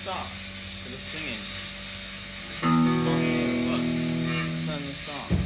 this up for the singing. Look, turn this up.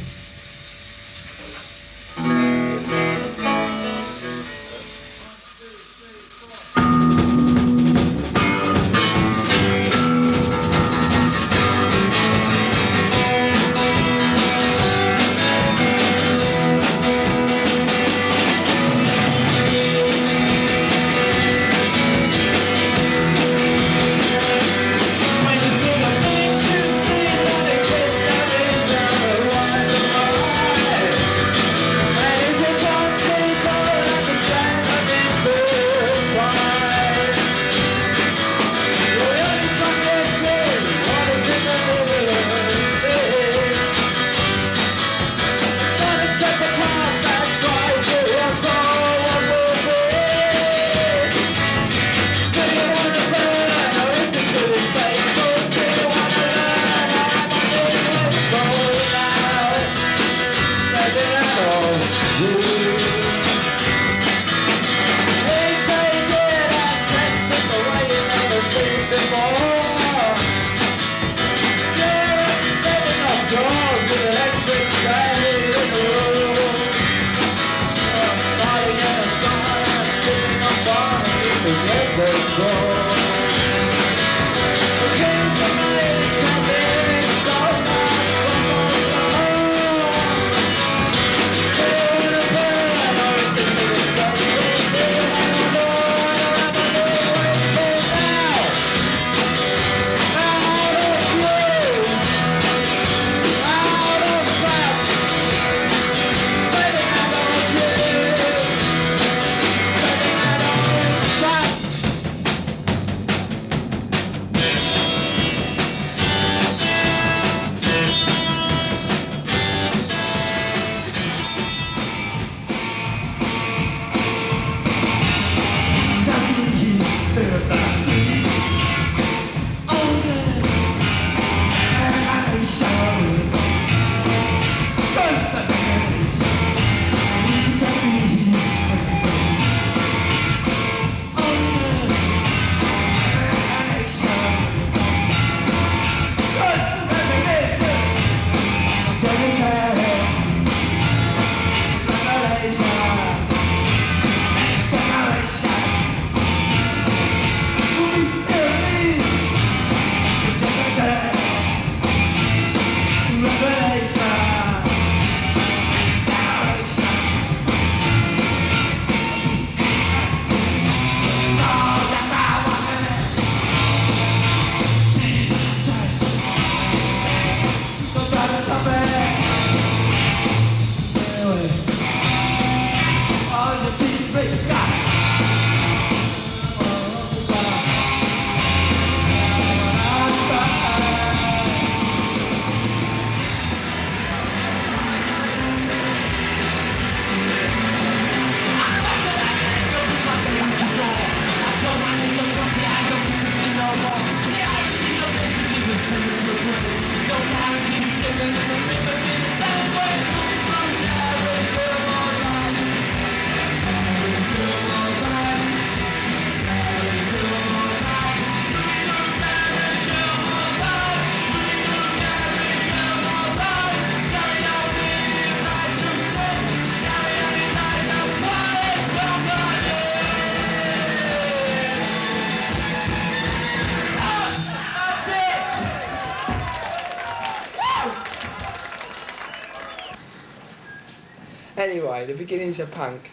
Anyway, the beginnings of punk.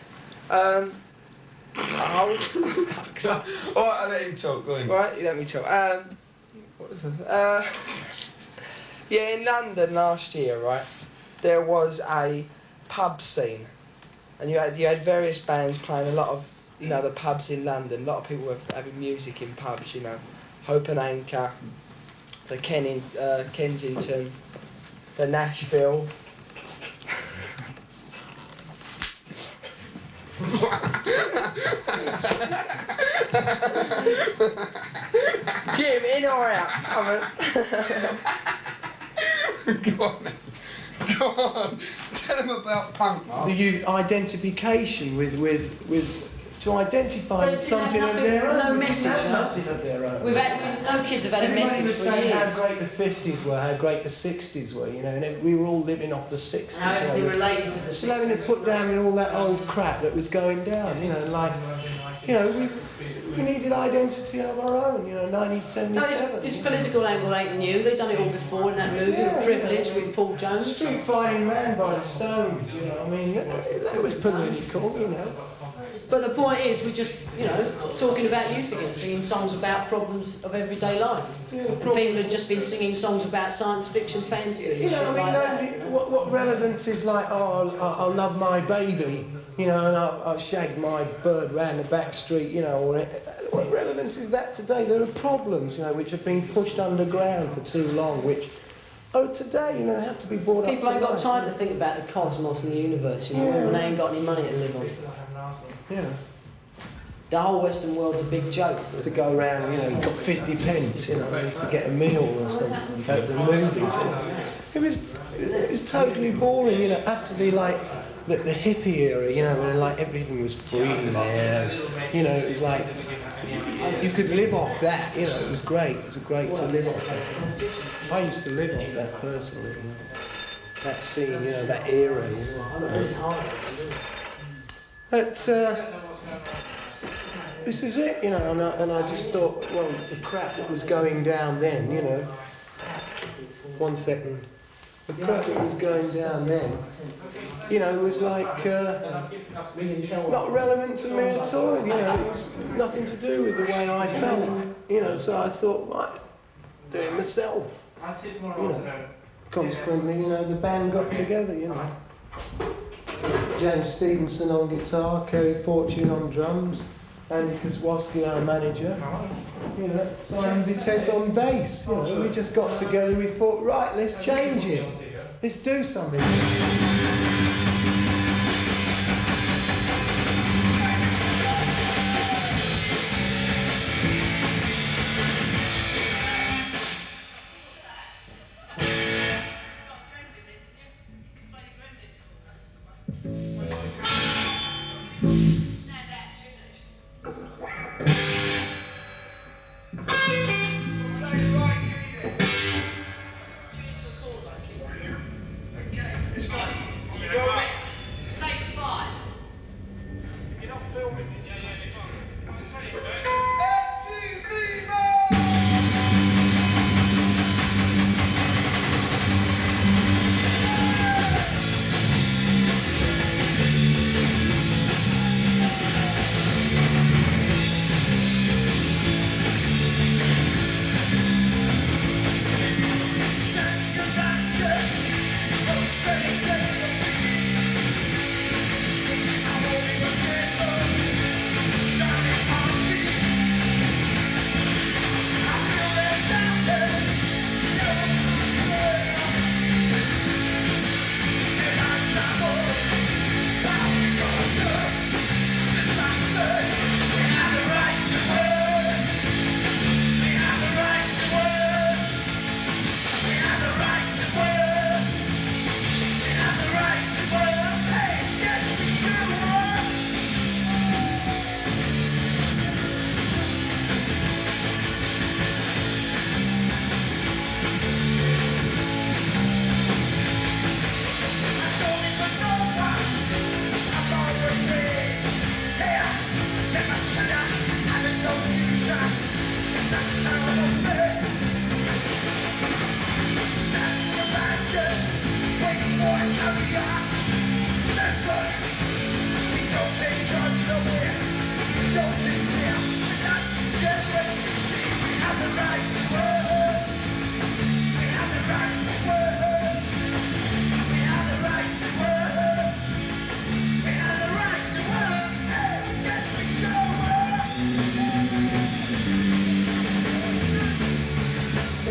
Alright, I'll let him talk, go on. Right, you let me talk. What was it? Yeah, in London last year, right, there was a pub scene. And you had various bands playing a lot of, you know, the pubs in London. A lot of people were having music in pubs, you know. Hope and Anchor, the Kensington, the Nashville. Jim, in or out? Come on. Go on then. Go on. Tell him about punk, Mark. The identification with to identify with something of their own. No message, Nothing of their own. No kids have had a Everybody message was for saying years. how great the 50s were, how great the 60s were, you know, and we were all living off the 60s. How everything related to the Still having to put down in all that old crap that was going down, you know, like, you know, we needed identity of our own, you know, 1977. No, this political angle ain't new. They've done it all before in that movie, with Privilege, with Paul Jones. Street Fighting Man by the Stones, you know, I mean, that was political, you know. But the point is, we're just, you know, talking about youth again, singing songs about problems of everyday life. Yeah, and people have just been singing songs about science fiction, fantasy, and you shit know, I mean, like nobody, that. what relevance is like, oh, I'll love my baby, you know, and I'll shag my bird round the back street, you know, or what relevance is that today? There are problems, you know, which have been pushed underground for too long, which are today, you know, they have to be brought up to People ain't got life. time to think about the cosmos and the universe, you know, when they ain't got any money to live on. Yeah. The whole Western world's a big joke. To go around, you know, you've got 50 pence, you know, just to get a meal or something, go to the movies. It was totally boring, you know, after the hippie era, you know, when like everything was free there, you know, it was like, you could live off that, you know, it was great to live off that. I used to live off that personally, you know, that scene, you know, that era, you know. But, this is it, you know, and I just thought, well, the crap that was going down then, you know. 1 second. The crap that was going down then, you know, was like not relevant to me at all, you know. It was nothing to do with the way I felt, you know. So I thought, right, do it myself, you know. Consequently, you know, the band got together, you know. James Stevenson on guitar, Kerry Fortune on drums, Andy Koswowski, our manager, you know, Simon Vitesse on bass, you know. We just got together, we thought, right, let's change it, let's do something.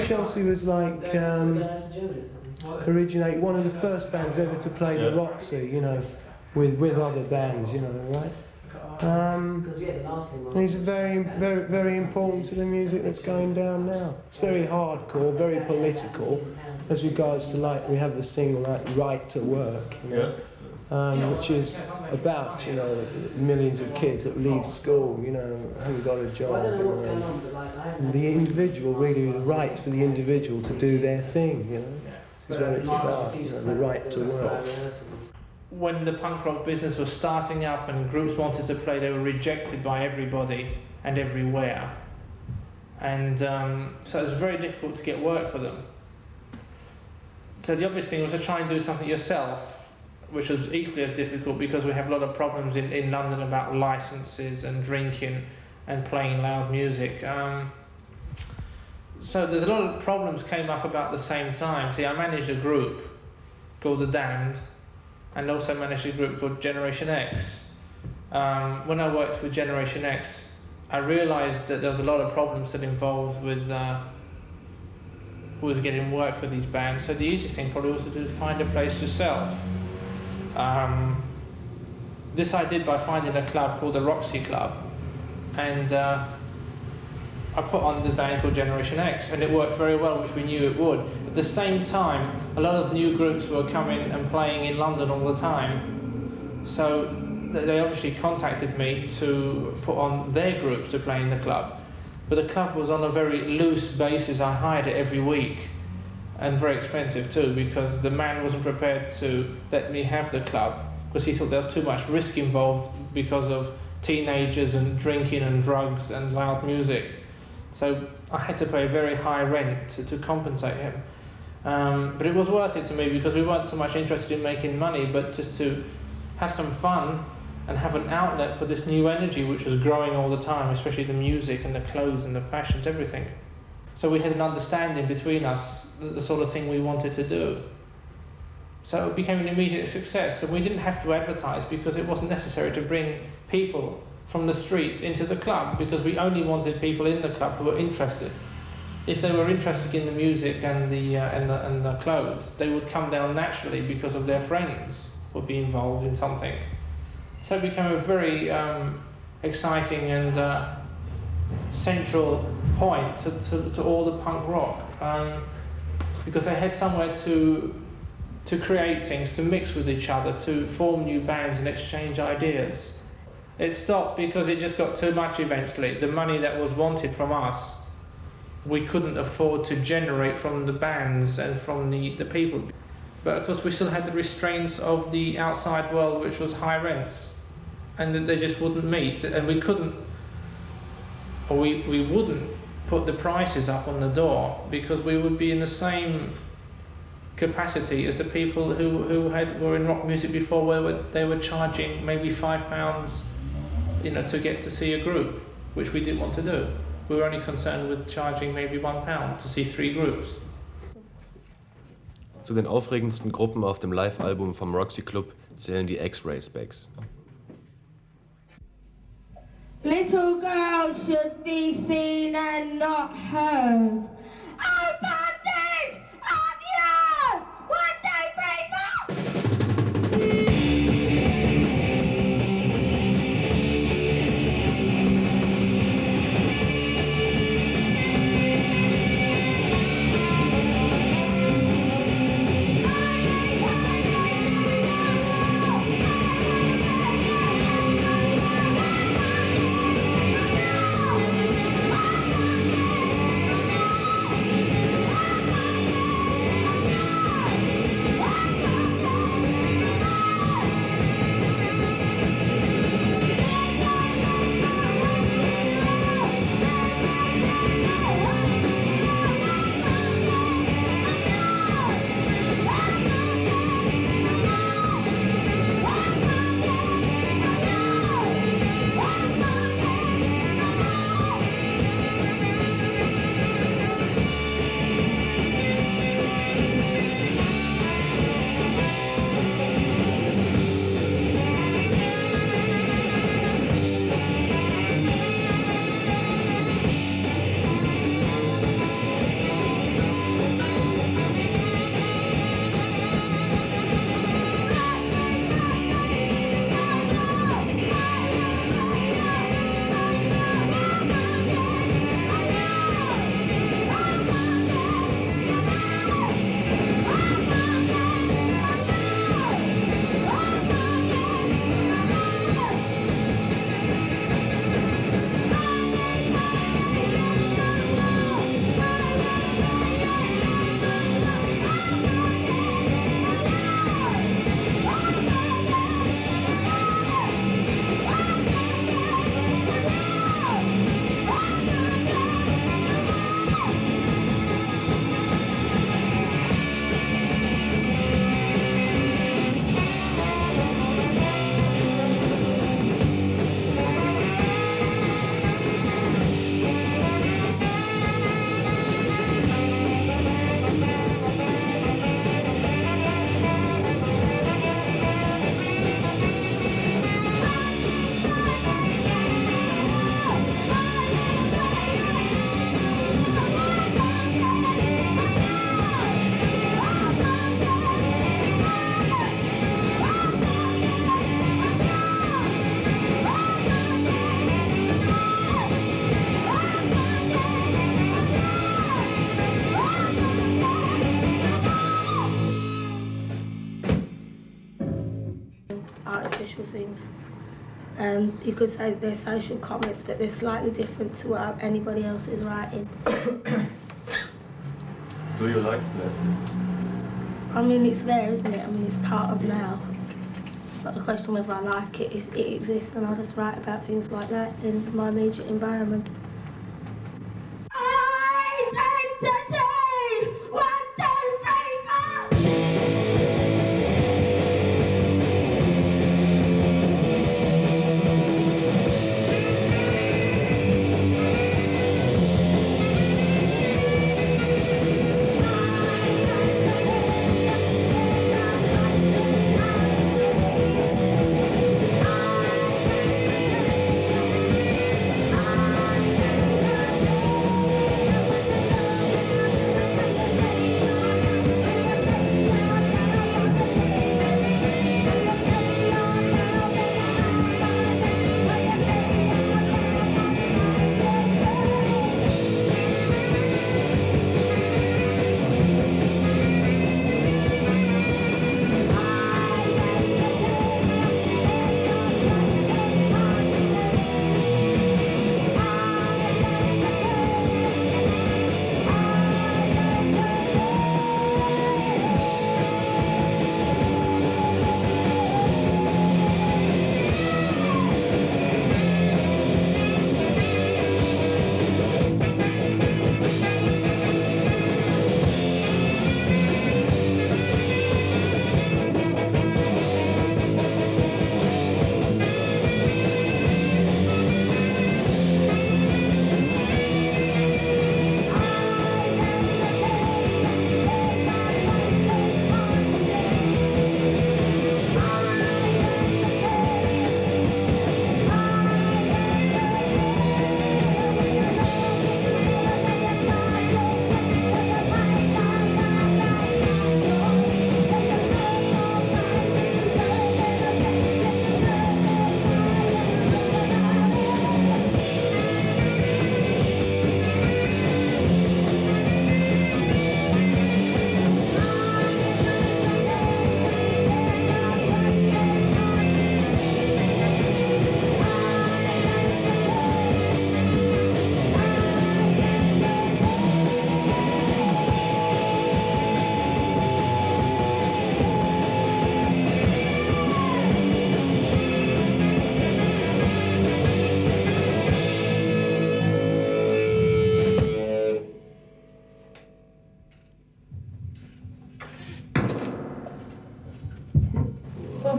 Chelsea was like originate one of the first bands ever to play the Roxy, you know, with other bands, you know, right? And he's very important to the music that's going down now. It's very hardcore, very political, as regards to, like, we have the single like Right to Work, you know. which is about, you know, millions of kids that leave school, you know, haven't got a job. And the individual, really, the right for the individual to do their thing, you know, is what it's about, you know, the right to work. When the punk rock business was starting up and groups wanted to play, they were rejected by everybody and everywhere. And so it was very difficult to get work for them. So the obvious thing was to try and do something yourself, which was equally as difficult because we have a lot of problems in London about licenses and drinking and playing loud music. So there's a lot of problems came up about the same time. See, I managed a group called The Damned, and also managed a group called Generation X. When I worked with Generation X, I realised that there was a lot of problems that involved with getting work for these bands. So the easiest thing probably was to find a place yourself. This I did by finding a club called the Roxy Club, and I put on the band called Generation X, and it worked very well, which we knew it would. At the same time, a lot of new groups were coming and playing in London all the time, so they obviously contacted me to put on their groups to play in the club. But the club was on a very loose basis. I hired it every week, and very expensive too, because the man wasn't prepared to let me have the club, because he thought there was too much risk involved because of teenagers and drinking and drugs and loud music. So I had to pay a very high rent to compensate him. But it was worth it to me because we weren't so much interested in making money, but just to have some fun and have an outlet for this new energy which was growing all the time, especially the music and the clothes and the fashions, everything. So we had an understanding between us, the sort of thing we wanted to do. So it became an immediate success, and we didn't have to advertise because it wasn't necessary to bring people from the streets into the club, because we only wanted people in the club who were interested. If they were interested in the music and the clothes, they would come down naturally because of their friends would be involved in something. So it became a very exciting and central point to all the punk rock, because they had somewhere to create things, to mix with each other, to form new bands and exchange ideas. It stopped because it just got too much eventually. The money that was wanted from us, we couldn't afford to generate from the bands and from the people. But of course we still had the restraints of the outside world, which was high rents, and that they just wouldn't meet. And we couldn't, or we wouldn't put the prices up on the door, because we would be in the same capacity as the people who were in rock music before, where they were charging maybe £5, you know, to get to see a group, which we didn't want to do. We were only concerned with charging maybe £1 to see 3 groups. Zu den aufregendsten Gruppen auf dem Live-Album vom Roxy Club zählen die X-Ray Spex. Little girls should be seen and not heard. Oh, bondage! On the earth! 1, 2, 3, 4! social things. You could say they're social comments, but they're slightly different to what anybody else is writing. Do you like plastic? I mean, it's there, isn't it? I mean, it's part of now. It's not a question whether I like it. It exists, and I just write about things like that in my immediate environment.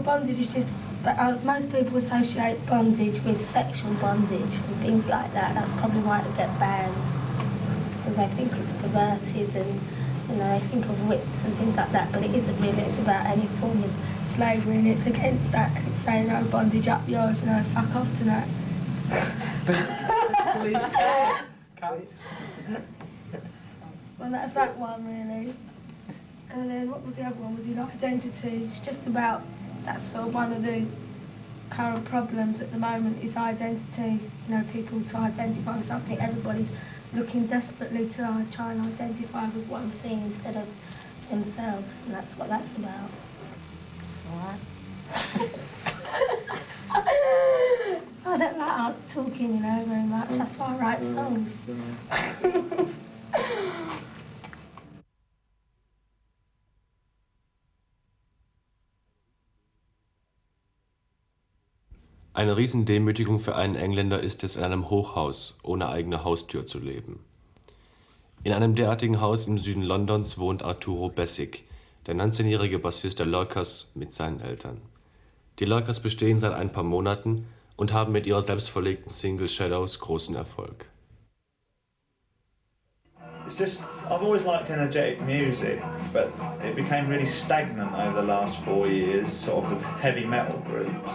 Bondage is just, most people associate bondage with sexual bondage and things like that. That's probably why it get banned, because they think it's perverted and, you know, they think of whips and things like that, but it isn't really. It's about any form of slavery, and it's against that. It's saying, no, bondage up yours, you know, fuck off tonight. Well, that's that one, really. And then what was the other one? Was it identity? It's just about, that's sort of one of the current problems at the moment is identity. You know, people to identify with something. Everybody's looking desperately to try and identify with one thing instead of themselves, and that's what that's about. I don't like talking, you know, very much. That's why I write songs. Eine Riesendemütigung für einen Engländer ist es, in einem Hochhaus ohne eigene Haustür zu leben. In einem derartigen Haus im Süden Londons wohnt Arturo Bessick, der 19-jährige Bassist der Lurkers, mit seinen Eltern. Die Lurkers bestehen seit ein paar Monaten und haben mit ihrer selbstverlegten Single Shadows großen Erfolg. It's just, I've always liked energetic music, but it became really stagnant over the last 4 years, sort of the heavy metal groups,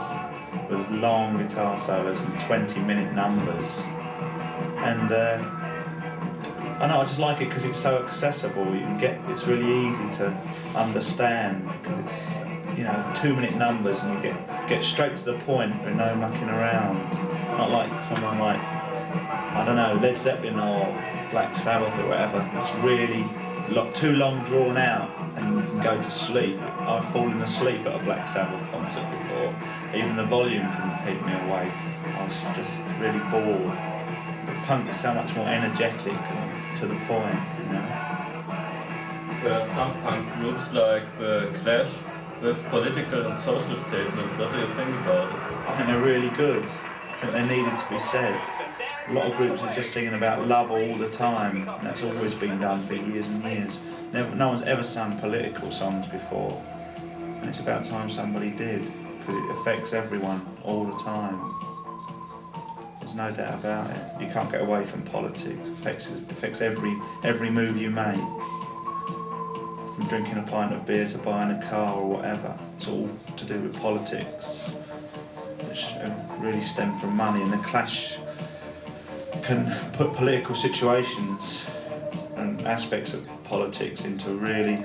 with long guitar solos and 20-minute numbers. And I know, I just like it because it's so accessible. You can get, it's really easy to understand because it's, you know, 2-minute numbers and you get straight to the point with no mucking around. Not like someone like, I don't know, Led Zeppelin or Black Sabbath or whatever. It's really too long drawn out and you can go to sleep. I've fallen asleep at a Black Sabbath concert before. Even the volume couldn't keep me awake. I was just really bored. But punk is so much more energetic and to the point, you know. There are some punk groups like the Clash with political and social statements. What do you think about it? I think they're really good. I think they needed to be said. A lot of groups are just singing about love all the time, and that's always been done for years and years. No one's ever sung political songs before, and it's about time somebody did, because it affects everyone all the time. There's no doubt about it. You can't get away from politics. It affects every move you make. From drinking a pint of beer to buying a car or whatever. It's all to do with politics, which really stem from money, and the Clash can put political situations and aspects of politics into really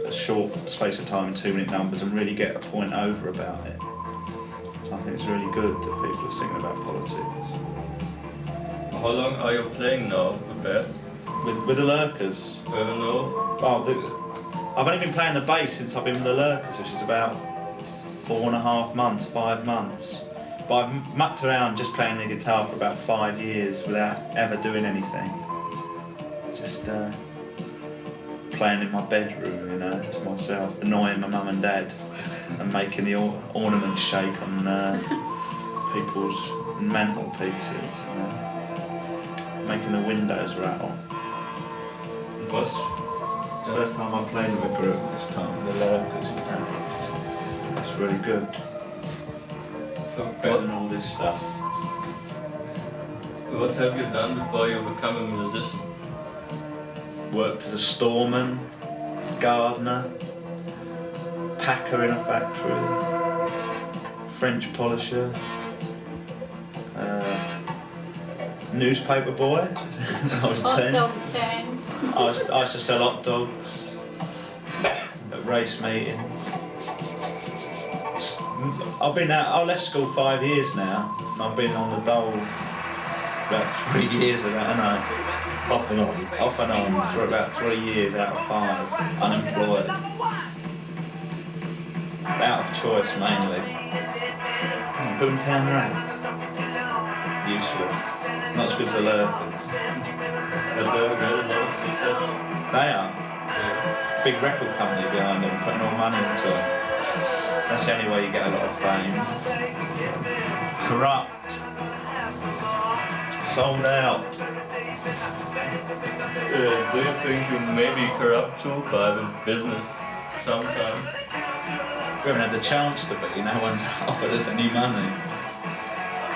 a short space of time, 2-minute numbers, and really get a point over about it. I think it's really good that people are singing about politics. How long are you playing now, the bass? With the Lurkers? No. Oh, I've only been playing the bass since I've been with the Lurkers, which is about 4.5 months, 5 months. But I've mucked around just playing the guitar for about 5 years without ever doing anything. Just playing in my bedroom, you know, to myself, annoying my mum and dad, and making the ornaments shake on people's mantelpieces, you know, making the windows rattle. What's the first time I played with a group this time, the Lurkers, you know. It's really good. Better than all this stuff. What have you done before you become a musician? Worked as a storeman, gardener, packer in a factory, French polisher, newspaper boy when I was 10. Hot dog stand. I used to sell hot dogs at race meetings. I left school 5 years now, and I've been on the dole for about 3 years of that, haven't I? Off and on? Off and on for about 3 years out of 5, unemployed. Out of choice mainly. Boomtown Rats. Useless. Not as good as the Lurkers. Have they ever got a lot of success? They are. Yeah. Big record company behind them, putting all money into it. That's the only way you get a lot of fame. Corrupt. Sold out. Do you think you may be corrupt too by the business sometime? We haven't had the chance to be, no one's offered us any money.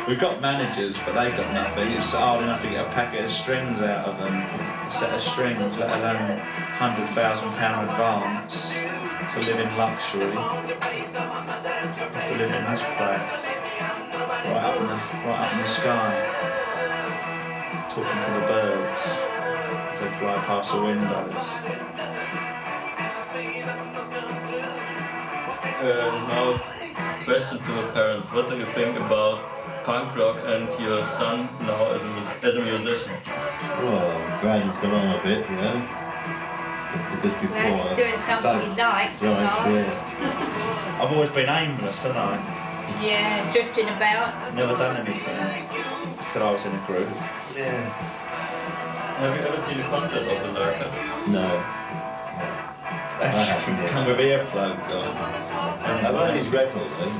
We've got managers, but they've got nothing. It's hard enough to get a packet of strings out of them, a set of strings, let alone £100,000 advance to live in luxury. To live in this place, right up in the sky, talking to the birds as they fly past the windows. Now, question to the parents. What do you think about punk rock and your son now as a musician? Well, I'm glad he's gone on a bit, you know. Because before Glad he's doing something he likes. yeah. I've always been aimless, haven't I? Yeah, drifting about. Never done anything until I was in a group. Yeah. Have you ever seen a concert of the Lurkers? No. Come with earplugs on. I've heard his record, though.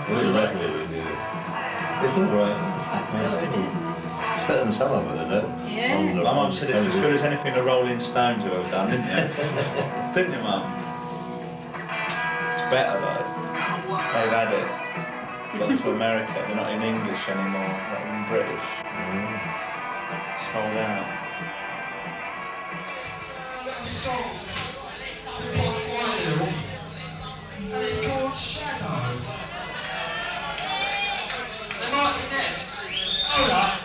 There's a record review. It's alright. It's better than some of them, isn't it? Yeah. My mum said it's as good as anything the Rolling Stones have ever done, didn't you? Didn't you, Mum? It's better, though. They've had it. Got to America, they're not in English anymore, not in British. Sold out. And it's called Shadow. They might be next. Hold up.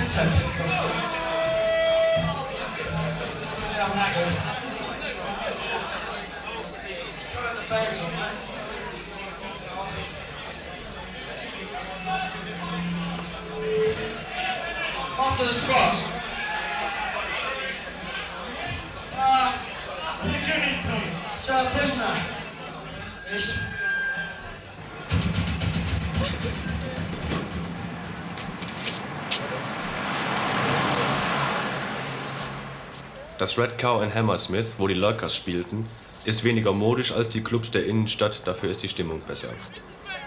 Winter. Yeah, I'm that good. Got the fans on, mate. Off to the spot. It's a prisoner. Ish. Das Red Cow in Hammersmith, wo die Lurkers spielten, ist weniger modisch als die Clubs der Innenstadt, dafür ist die Stimmung besser.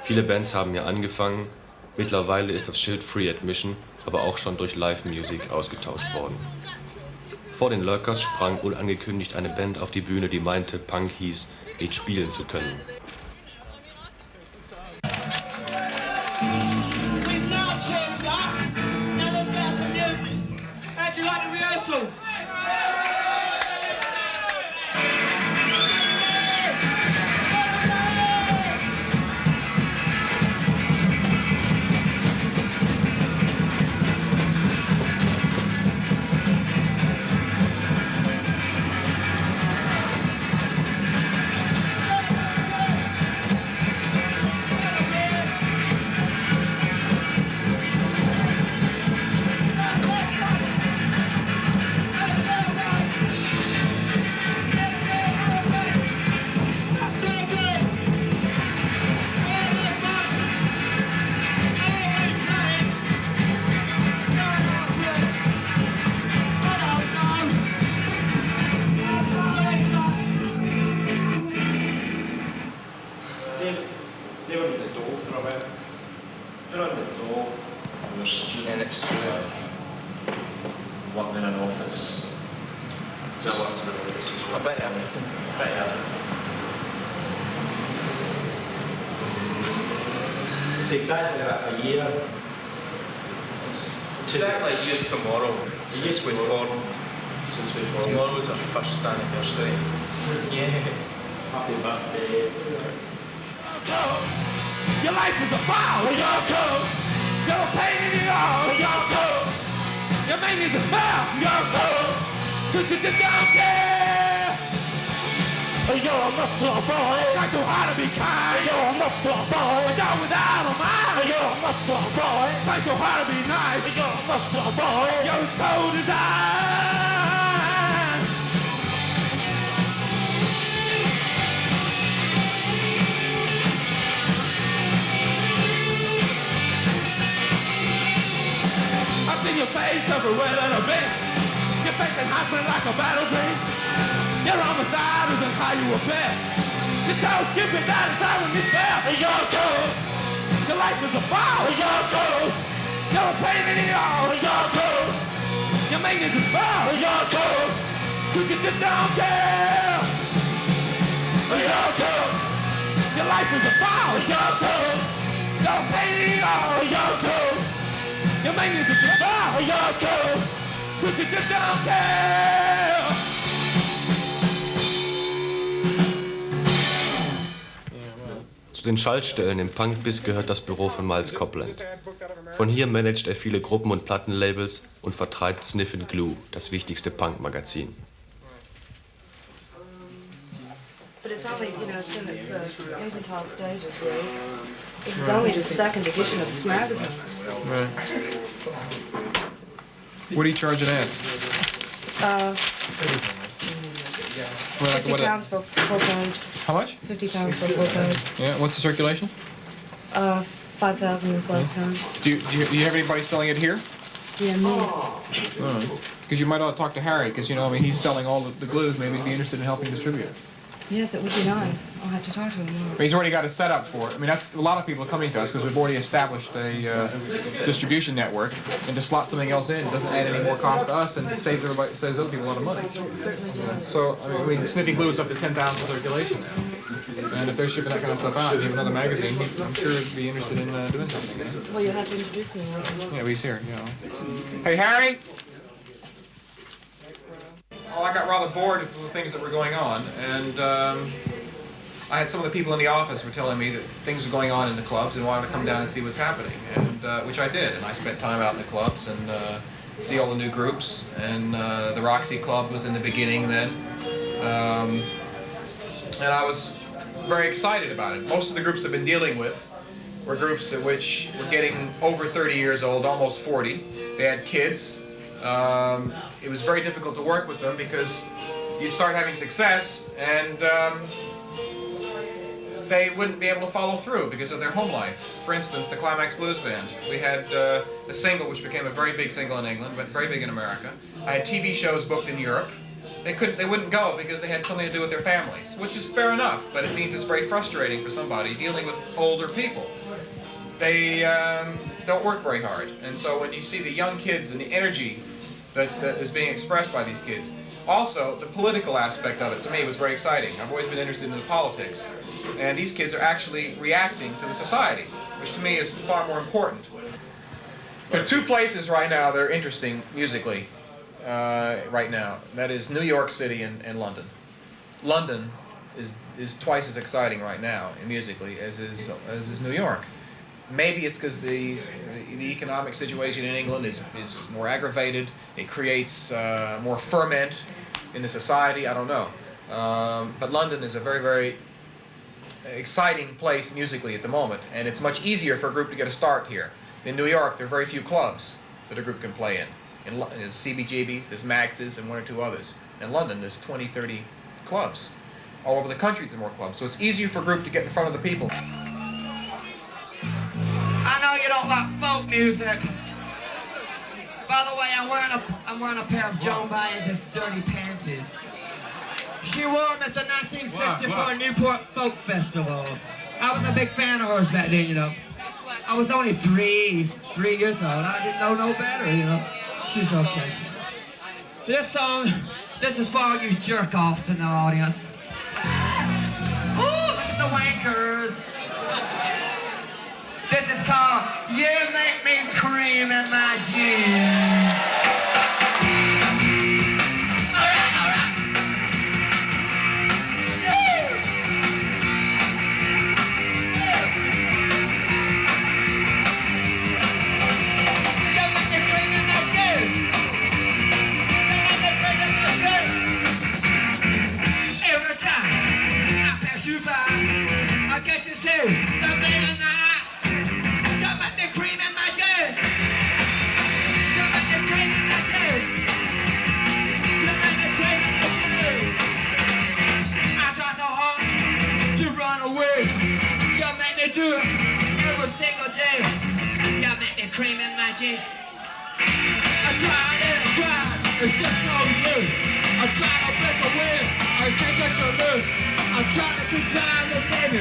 Viele Bands haben hier angefangen, mittlerweile ist das Schild Free Admission, aber auch schon durch Live-Music ausgetauscht worden. Vor den Lurkers sprang unangekündigt eine Band auf die Bühne, die meinte, Punk hieß, nicht spielen zu können. We've now turned up. Now let's get some music. How'd you like the rehearsal? And it's true. Working in an office. I bet everything. It's exactly about a year. It's exactly a year tomorrow since we formed. Tomorrow was our first anniversary. Yeah. Happy birthday. Your life is a foul. You're cool. You're a pain in the arse. You're cool. You may need to smile. You're cool. Cause you just don't care. You're a muscle boy. Try so hard to be kind. You're a muscle boy. You're without a mind. You're a muscle boy. Try so hard to be nice. You're a muscle boy. You're as cold as ice. I've seen your face everywhere that I've been. Your face enhancement like a battle dream. Your homicide isn't how you appear. You're so stupid that it's driving me spell. You're cool. Your life is a foul. You're cool. You're a pain in the arse. You're cool. You make me despair. You're cool. Cause you just don't care. You're cool. Your life is a foul. You're cool. You're a pain in the arse. You're cool. You make me despair. You're cool. Cause you just don't care. Zu den Schaltstellen im Punkbiss gehört das Büro von Miles Copeland. Von hier managt er viele Gruppen und Plattenlabels und vertreibt Sniff and Glue, das wichtigste Punk-Magazin. But it's only, you know, it's in its infantile stages, really. This is only the second edition of this magazine. Right. What do you charge an ad? £50 for full page. How much? £50 for full page. Yeah. What's the circulation? 5,000 this last time. Do you have anybody selling it here? Yeah, me. Because you might ought to talk to Harry, because, you know, I mean, he's selling all the glues. Maybe he'd be interested in helping distribute it. Yes, it would be nice. I'll have to talk to him more. But he's already got a setup for it. I mean, that's a lot of people are coming to us because we've already established a distribution network, and to slot something else in doesn't add any more cost to us and saves other people a lot of money. It certainly does. So, I mean, sniffing glue is up to 10,000 circulation now. And if they're shipping that kind of stuff out, and you have another magazine, I'm sure he'd be interested in doing something. You know? Well, you'll have to introduce me. Yeah, he's here, you know. Hey, Harry! Well, I got rather bored with the things that were going on, and I had some of the people in the office were telling me that things were going on in the clubs and wanted to come down and see what's happening, and which I did. And I spent time out in the clubs and see all the new groups. And the Roxy Club was in the beginning then, and I was very excited about it. Most of the groups I've been dealing with were groups at which were getting over 30 years old, almost 40. They had kids. It was very difficult to work with them because you'd start having success and they wouldn't be able to follow through because of their home life. For instance, the Climax Blues Band. We had a single which became a very big single in England, went very big in America. I had TV shows booked in Europe. They wouldn't go because they had something to do with their families, which is fair enough, but it means it's very frustrating for somebody dealing with older people. They don't work very hard, and so when you see the young kids and the energy that is being expressed by these kids, also the political aspect of it to me was very exciting. I've always been interested in the politics, and these kids are actually reacting to the society, which to me is far more important. There are two places right now that are interesting musically. Right now, that is New York City and London. London is twice as exciting right now musically as is New York. Maybe it's because the economic situation in England is more aggravated. It creates more ferment in the society. I don't know, but London is a very, very exciting place musically at the moment, and it's much easier for a group to get a start here. In New York, there are very few clubs that a group can play in. There's CBGBs, there's Max's, and one or two others. In London, there's 20, 30 clubs. All over the country, there's more clubs. So it's easier for a group to get in front of the people. I know you don't like folk music. By the way, I'm wearing a pair of Joan Baez's dirty panties. She wore them at the 1964 Newport Folk Festival. I was a big fan of hers back then, you know. I was only three years old. I didn't know no better, you know. She's okay. This song, this is for all you jerk-offs in the audience. Ooh, look at the wankers. This is called You Make Me Cream in My Jeans. I get you too. The middle night. Don't make the cream in my jeans. Don't make the cream in my jeans. Don't make the cream in my jeans. I try no hard to run away. You make me do it every single day. You make the cream in my jeans. I tried and I tried. It's just no use. I try to break away. I can't get your loose. I'm trying to control the baby.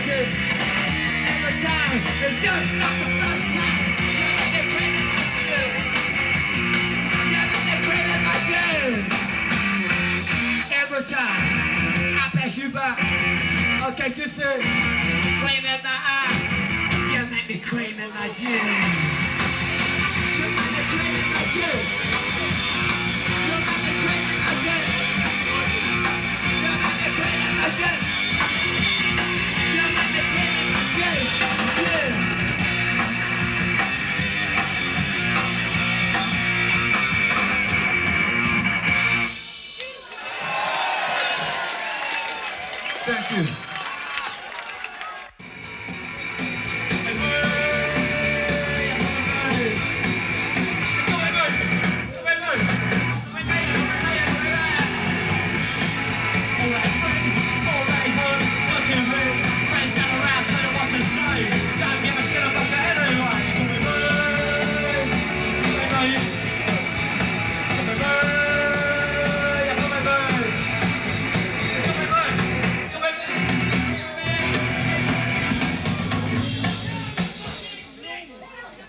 Every time, it's just not the first time. You make the cream in my jeans. You make the cream in my jeans. Every time I pass you by, I'll catch you soon. Flame in my eye. You make me cream in my jeans. You make the cream in my jeans. You make the cream in my jeans. Thank you.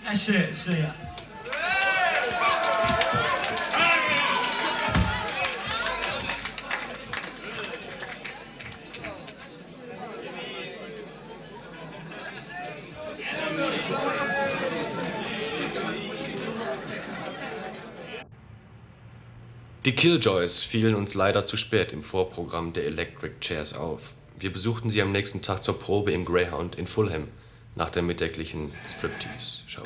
That's it, see ya. Die Killjoys fielen uns leider zu spät im Vorprogramm der Electric Chairs auf. Wir besuchten sie am nächsten Tag zur Probe im Greyhound in Fulham nach der mittäglichen Striptease-Show.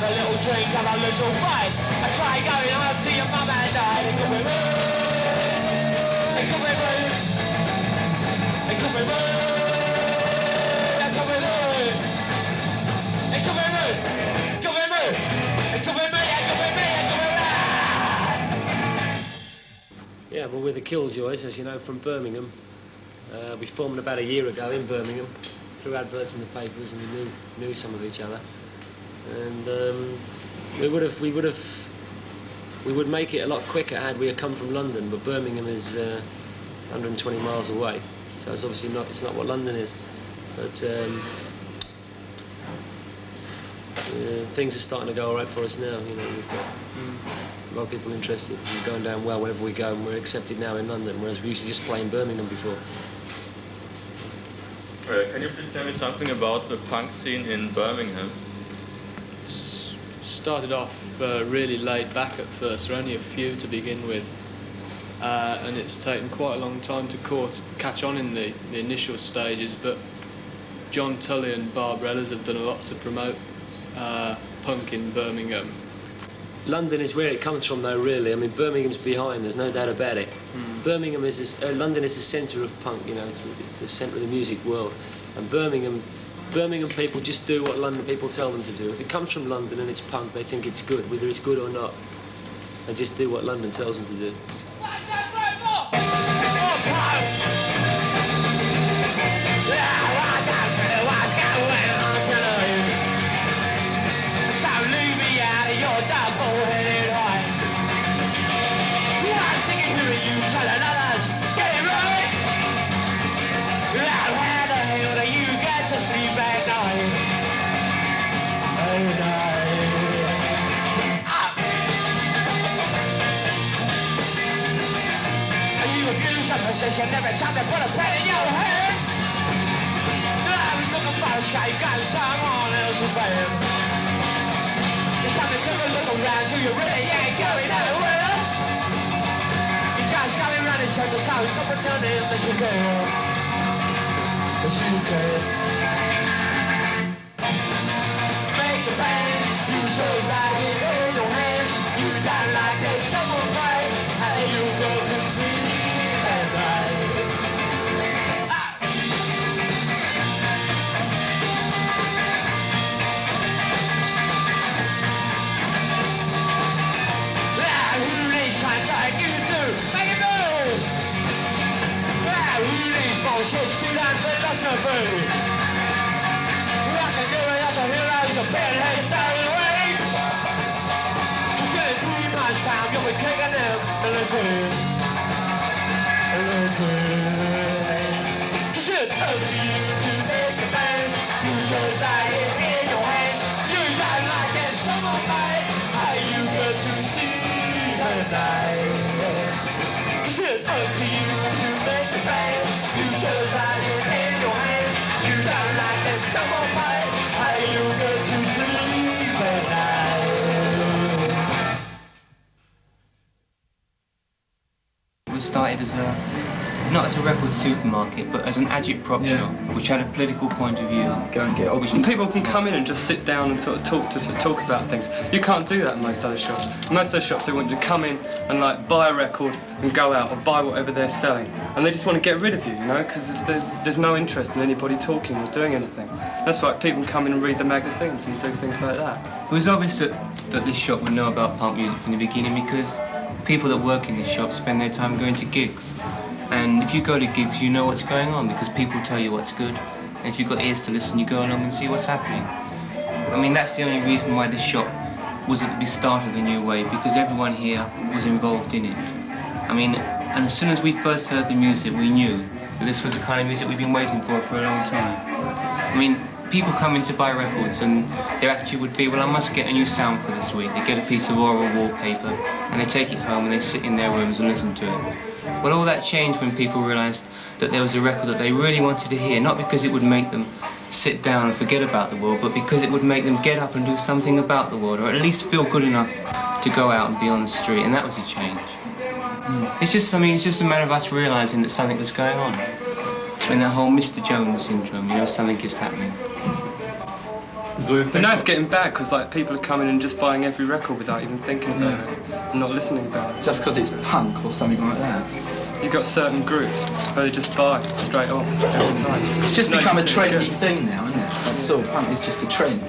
A little drink and a little fight. I try going home to your mum and dad. It could be rude. It could be rude. It could be rude. It could be rude. It could be rude. It could be rude. It could be me. It could be me. It could be me. Yeah, well, we're the Killjoys, as you know, from Birmingham. We formed about a year ago in Birmingham through adverts in the papers, and we knew some of each other. And we would make it a lot quicker had we come from London, but Birmingham is 120 miles away, so it's obviously it's not what London is. But things are starting to go all right for us now. You know, we've got a lot of people interested. We're going down well wherever we go, and we're accepted now in London, whereas we used to just play in Birmingham before. Can you please tell me something about the punk scene in Birmingham? Started off really laid back at first. There were only a few to begin with, and it's taken quite a long time to catch on in the initial stages, but John Tully and Barbarellas have done a lot to promote punk in Birmingham. London is where it comes from, though, really. I mean, Birmingham's behind, there's no doubt about it. Birmingham is London is the centre of punk, you know, it's the centre of the music world. And Birmingham people just do what London people tell them to do. If it comes from London and it's punk, they think it's good, whether it's good or not. They just do what London tells them to do. Every time they put a pen in your hand, I was looking for a sky, you got someone else's band. It's time to take a look around, so you really ain't going anywhere. You just got me running circles, so stop pretending that you can. That you can. Make the plans, you chose like it in your hands. You don't like it, someone play, how you go to sleep. Bullshit, shoot out philosophy. Rock and roll up the heroes of bad heads down the way. You said in 3 months' time you'll be kicking them military. Cause it's up to you to make the plans. You chose that in your hands. You don't like it, someone might. How you get to sleep at night. Cause it's up to you to make the plans. You chose that in your hands. You don't like it, someone might. How you get to sleep at night. We started as not as a record supermarket, but as an agit-prop shop, which had a political point of view. Go and get odds. People can come in and just sit down and sort of talk about things. You can't do that in most other shops. In most other shops, they want you to come in and like buy a record and go out or buy whatever they're selling, and they just want to get rid of you, you know, because there's no interest in anybody talking or doing anything. That's why people come in and read the magazines and do things like that. It was obvious that this shop would know about punk music from the beginning because people that work in this shop spend their time going to gigs. And if you go to gigs, you know what's going on because people tell you what's good. And if you've got ears to listen, you go along and see what's happening. I mean, that's the only reason why this shop was at the start of the new wave, because everyone here was involved in it. I mean, and as soon as we first heard the music, we knew that this was the kind of music we've been waiting for a long time. I mean, people come in to buy records and their attitude would be, well, I must get a new sound for this week. They get a piece of oral wallpaper and they take it home and they sit in their rooms and listen to it. Well, all that changed when people realised that there was a record that they really wanted to hear, not because it would make them sit down and forget about the world, but because it would make them get up and do something about the world, or at least feel good enough to go out and be on the street, and that was a change. It's just, I mean, it's just a matter of us realising that something was going on. I mean, that whole Mr. Jones syndrome, you know, something is happening. But now it's getting bad because like people are coming and just buying every record without even thinking about it and not listening about it. Just because it's punk or something like that. You've got certain groups where they just buy straight off every time. It's just become a trendy thing now, isn't it? That's all. Punk is just a trend.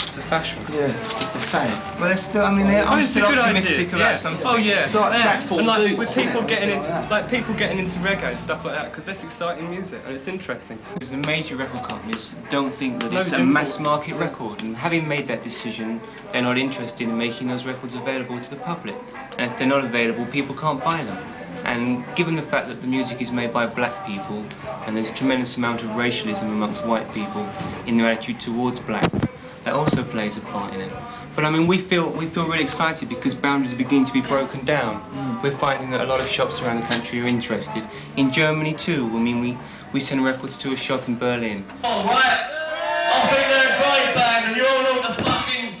It's a fashion. Yeah, it's just a fad. Well, they're still, I mean, I'm still optimistic about something. Oh yeah. It's like platform and like boots, with people isn't it? getting in, Like like people getting into reggae and stuff like that, because that's exciting music and it's interesting. Because the major record companies don't think that No, it's it's a import. mass market record, and having made that decision, they're not interested in making those records available to the public. And if they're not available, people can't buy them. And given the fact that the music is made by black people, and there's a tremendous amount of racialism amongst white people in their attitude towards blacks, that also plays a part in it. But I mean, we feel really excited because boundaries are beginning to be broken down. We're finding that a lot of shops around the country are interested. In Germany too. I mean, we send records to a shop in Berlin. All right, I think they're a great band, and you all ought to fucking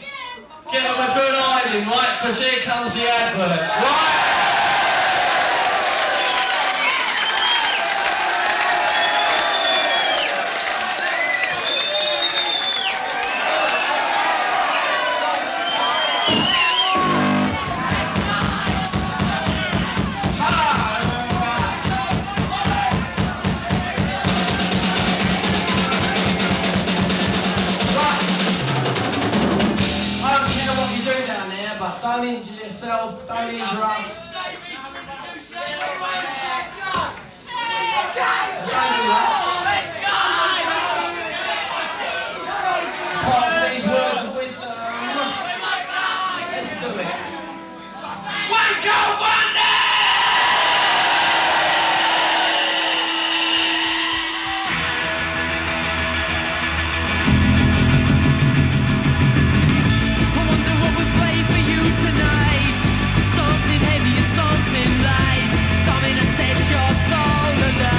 get them a good hiding, right? Because here comes the Adverts, right? Don't injure yourself, don't injure us. Pardon these words of wisdom. Let's do it. Wake up, Bondage! Something light, something to set your soul alight.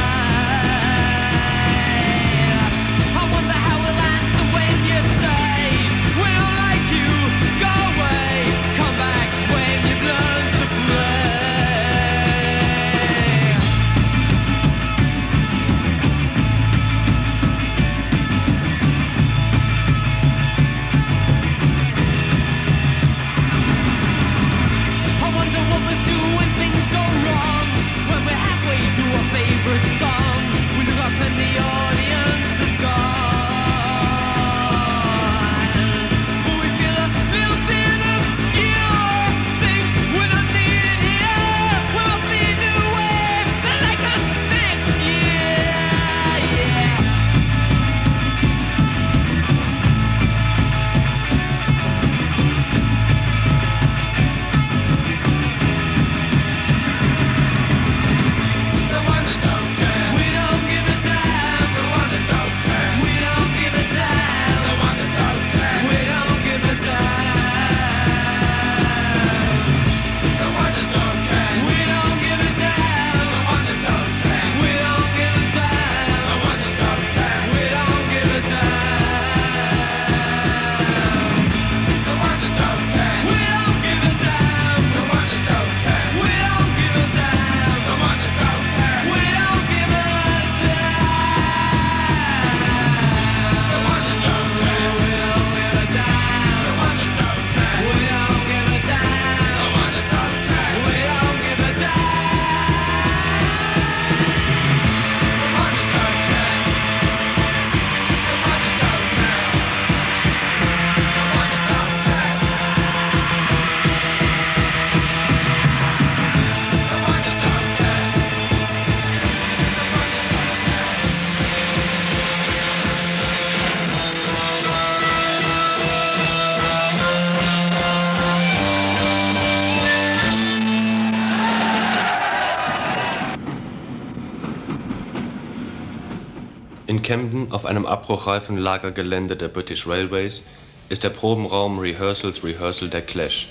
Camden auf einem abbruchreifen Lagergelände der British Railways ist der Probenraum Rehearsal der Clash.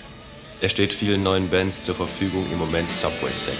Er steht vielen neuen Bands zur Verfügung, im Moment Subway Sect.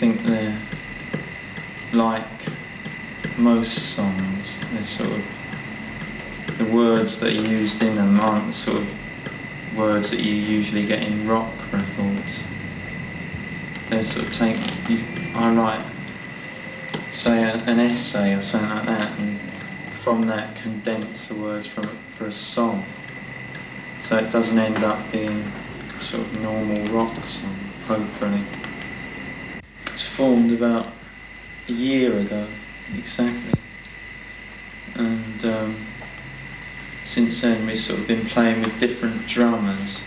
think they're like most songs. They're sort of, the words that are used in them aren't the sort of words that you usually get in rock records. They sort of I write, say, an essay or something like that, and from that condense the words for a song. So it doesn't end up being sort of normal rock song, hopefully. It's formed about a year ago, exactly. And since then we've sort of been playing with different drummers.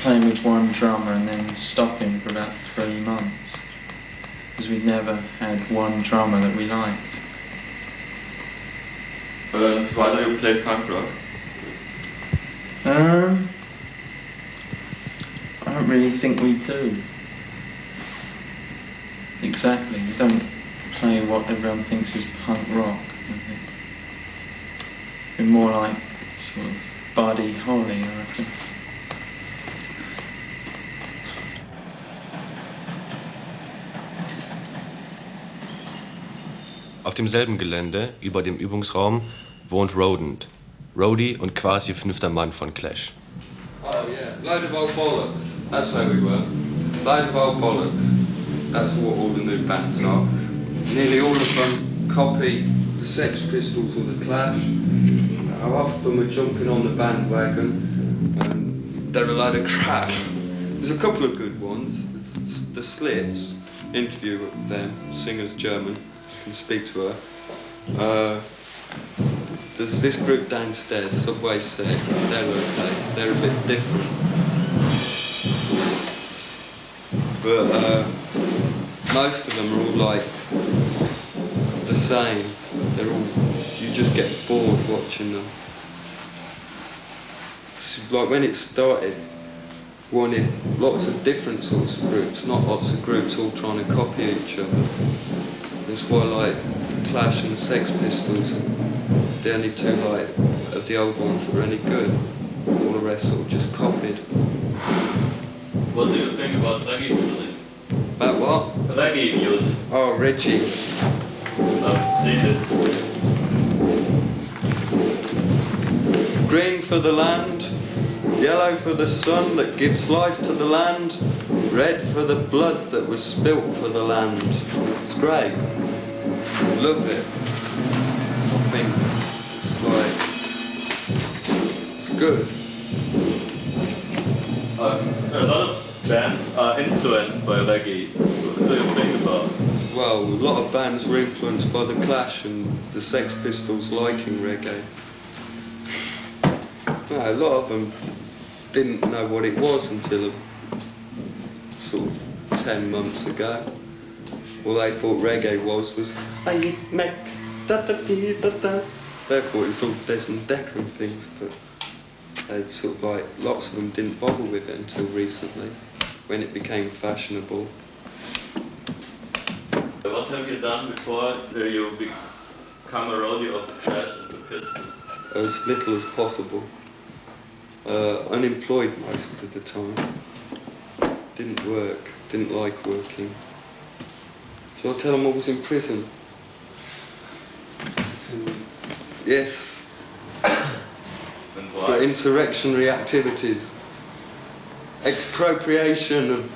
Playing with one drummer and then stopping for about 3 months. Because we'd never had one drummer that we liked. Why do you play punk rock? I don't really think we do. Exactly, we don't play what everyone thinks is punk rock. I think. We're more like sort of Buddy Holly, I reckon. Auf demselben Gelände, über dem Übungsraum, wohnt Rowland. Rowdy und quasi 5. Mann von Clash. Oh yeah, load of old bollocks. That's where we were. Load of old bollocks. That's what all the new bands are. Nearly all of them copy the Sex Pistols or the Clash. Half of them are jumping on the bandwagon, and they're a load of crap. There's a couple of good ones. There's the Slits. Interview with them. Singer's German. Can speak to her. There's this group downstairs, Subway Sex. They're okay. They're a bit different. But most of them are all like the same. They're all, you just get bored watching them. It's like when it started, wanted lots of different sorts of groups, not lots of groups all trying to copy each other. That's why like the Clash and the Sex Pistols are the only two like of the old ones that were any good. All the rest sort of just copied. What do you think about reggae music? About what? Reggae music. Oh, Reggie. I've seen it. Green for the land, yellow for the sun that gives life to the land, red for the blood that was spilt for the land. It's great. Love it. I think it's like, it's good. A lot of bands are influenced by reggae. What do you think about it? Well, a lot of bands were influenced by the Clash and the Sex Pistols liking reggae. No, a lot of them didn't know what it was until sort of 10 months ago. All they thought reggae was I make da da dee da da. They thought it was all Desmond Decker and things, but they sort of like lots of them didn't bother with it until recently, when it became fashionable. What have you done before you become a roadie of the Clash and the Pistols? As little as possible. Unemployed most of the time. Didn't work, didn't like working. Shall I tell them I was in prison? 2 weeks. Yes. And why? For insurrectionary activities. Expropriation of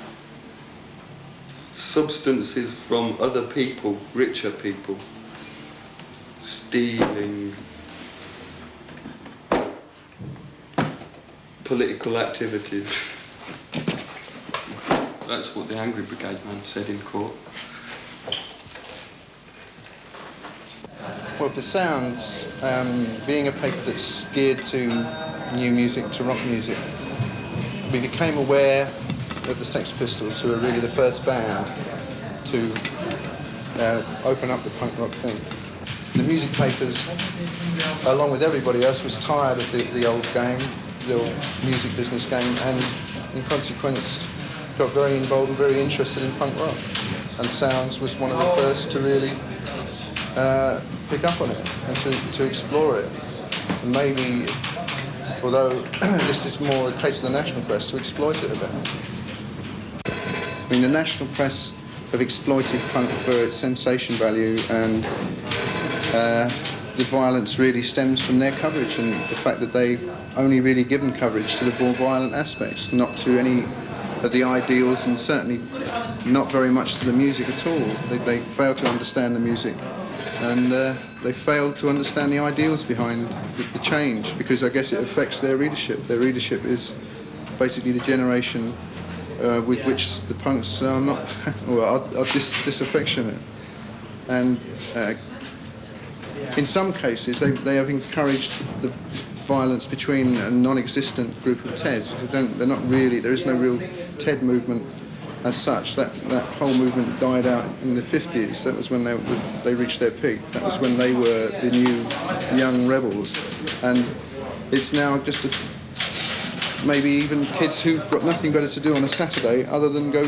substances from other people, richer people. Stealing. Political activities. That's what the Angry Brigade man said in court. Well, for Sounds, being a paper that's geared to new music, to rock music, we became aware of the Sex Pistols, who were really the first band to open up the punk rock thing. The music papers, along with everybody else, was tired of the old game, the old music business game, and in consequence got very involved and very interested in punk rock. And Sounds was one of the first to really pick up on it and to explore it. And maybe, although this is more a case of the national press, to exploit it a bit. I mean, the national press have exploited punk for its sensation value and the violence really stems from their coverage and the fact that they've only really given coverage to the more violent aspects, not to any of the ideals, and certainly not very much to the music at all. They fail to understand the music, and they fail to understand the ideals behind the change, because I guess it affects their readership. Their readership is basically the generation with which the punks are not, well, are disaffectionate. And in some cases, they have encouraged the violence between a non-existent group of TEDs. They're not really. There is no real TED movement as such. That whole movement died out in the 50s. That was when they reached their peak. That was when they were the new young rebels, and it's now just maybe even kids who've got nothing better to do on a Saturday other than go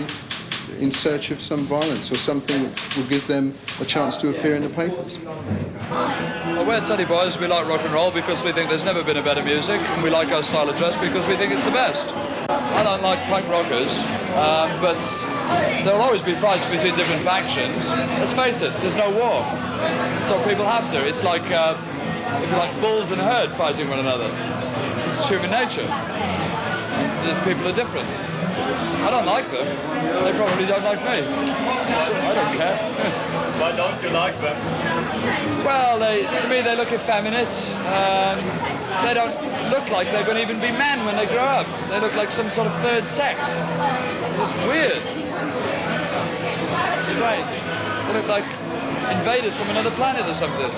in search of some violence or something that will give them a chance to appear in the papers. Well, we're Teddy Boys. We like rock and roll because we think there's never been a better music, and we like our style of dress because we think it's the best. I don't like punk rockers, but there'll always be fights between different factions. Let's face it, there's no war, so people have to. It's like, if you like, bulls and a herd fighting one another. It's human nature. People are different. I don't like them. They probably don't like me. So I don't care. Why don't you like them? Well, to me they look effeminate. They don't look like they're going to even be men when they grow up. They look like some sort of third sex. It's weird. It's strange. They look like invaders from another planet or something.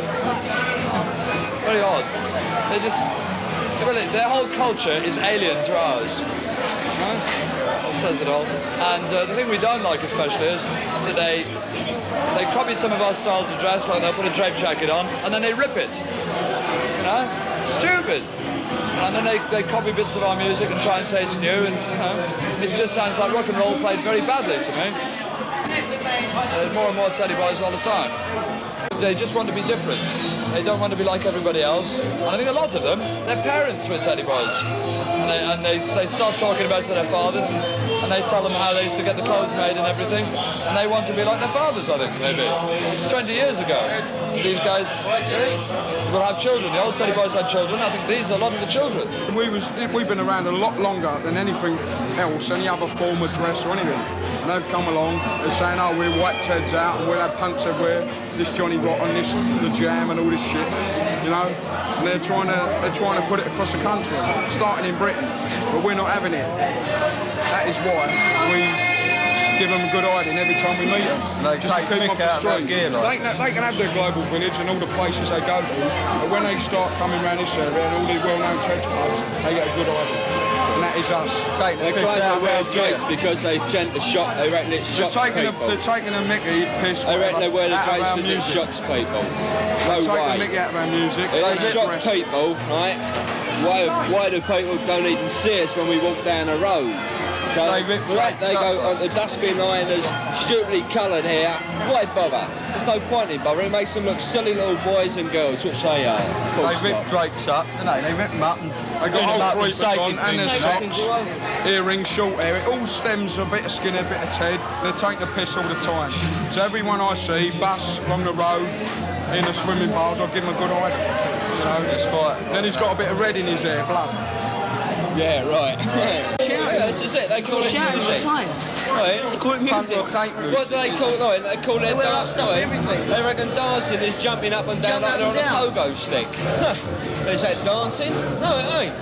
Very odd. They just... Really, their whole culture is alien to ours. It says it all. And the thing we don't like especially is that they copy some of our styles of dress, like they'll put a drape jacket on and then they rip it. You know? Stupid. And then they copy bits of our music and try and say it's new, and you know, it just sounds like rock and roll played very badly to me. There's more and more Teddy Boys all the time. They just want to be different. They don't want to be like everybody else. And I think a lot of them, their parents were Teddy Boys. And they start talking about to their fathers, and they tell them how they used to get the clothes made and everything. And they want to be like their fathers, I think, maybe. It's 20 years ago. These guys will have children. The old Teddy Boys had children. I think these are a lot of the children. We've been around a lot longer than anything else, any other form of dress or anything. And they've come along and saying, oh, we'll wipe Teds out and we'll have punks everywhere, this Johnny Rotten, this the Jam and all this shit, you know. And they're trying to put it across the country, starting in Britain, but we're not having it. That is why we give them a good hiding every time we meet them. They just to keep them off the streets. Gear, like. They can have their global village and all the places they go to, but when they start coming around this area and all the well-known Teds pubs, they get a good hiding. And that is us. They claim they wear drapes because they gent the shop. They reckon it shocks people. They're taking a mickey piss. They reckon they wear the drapes because it shocks people. They're taking a mickey out of our music. They shock people, right? Why do people don't even see us when we walk down the road? So they go on the dustbin liners, stupidly coloured hair. Why bother? There's no point in bothering. It makes them look silly little boys and girls, which they are. They rip drapes up, don't they? They rip them up and they got old creepers on and their socks, earrings, short hair. It all stems a bit of skin, a bit of Ted. They're taking the piss all the time. So everyone I see, bus along the road, in the swimming bars, I give him a good eye. You know, it's fine. Then he's got a bit of red in his hair, blood. Yeah, right. Shouting. Yeah, this is it. They call it shouting music. all the time. Right. They call it music. What do they call it? No, they call it dancing. They reckon dancing is jumping up and down like they're on a pogo stick. Is that dancing? No, it ain't.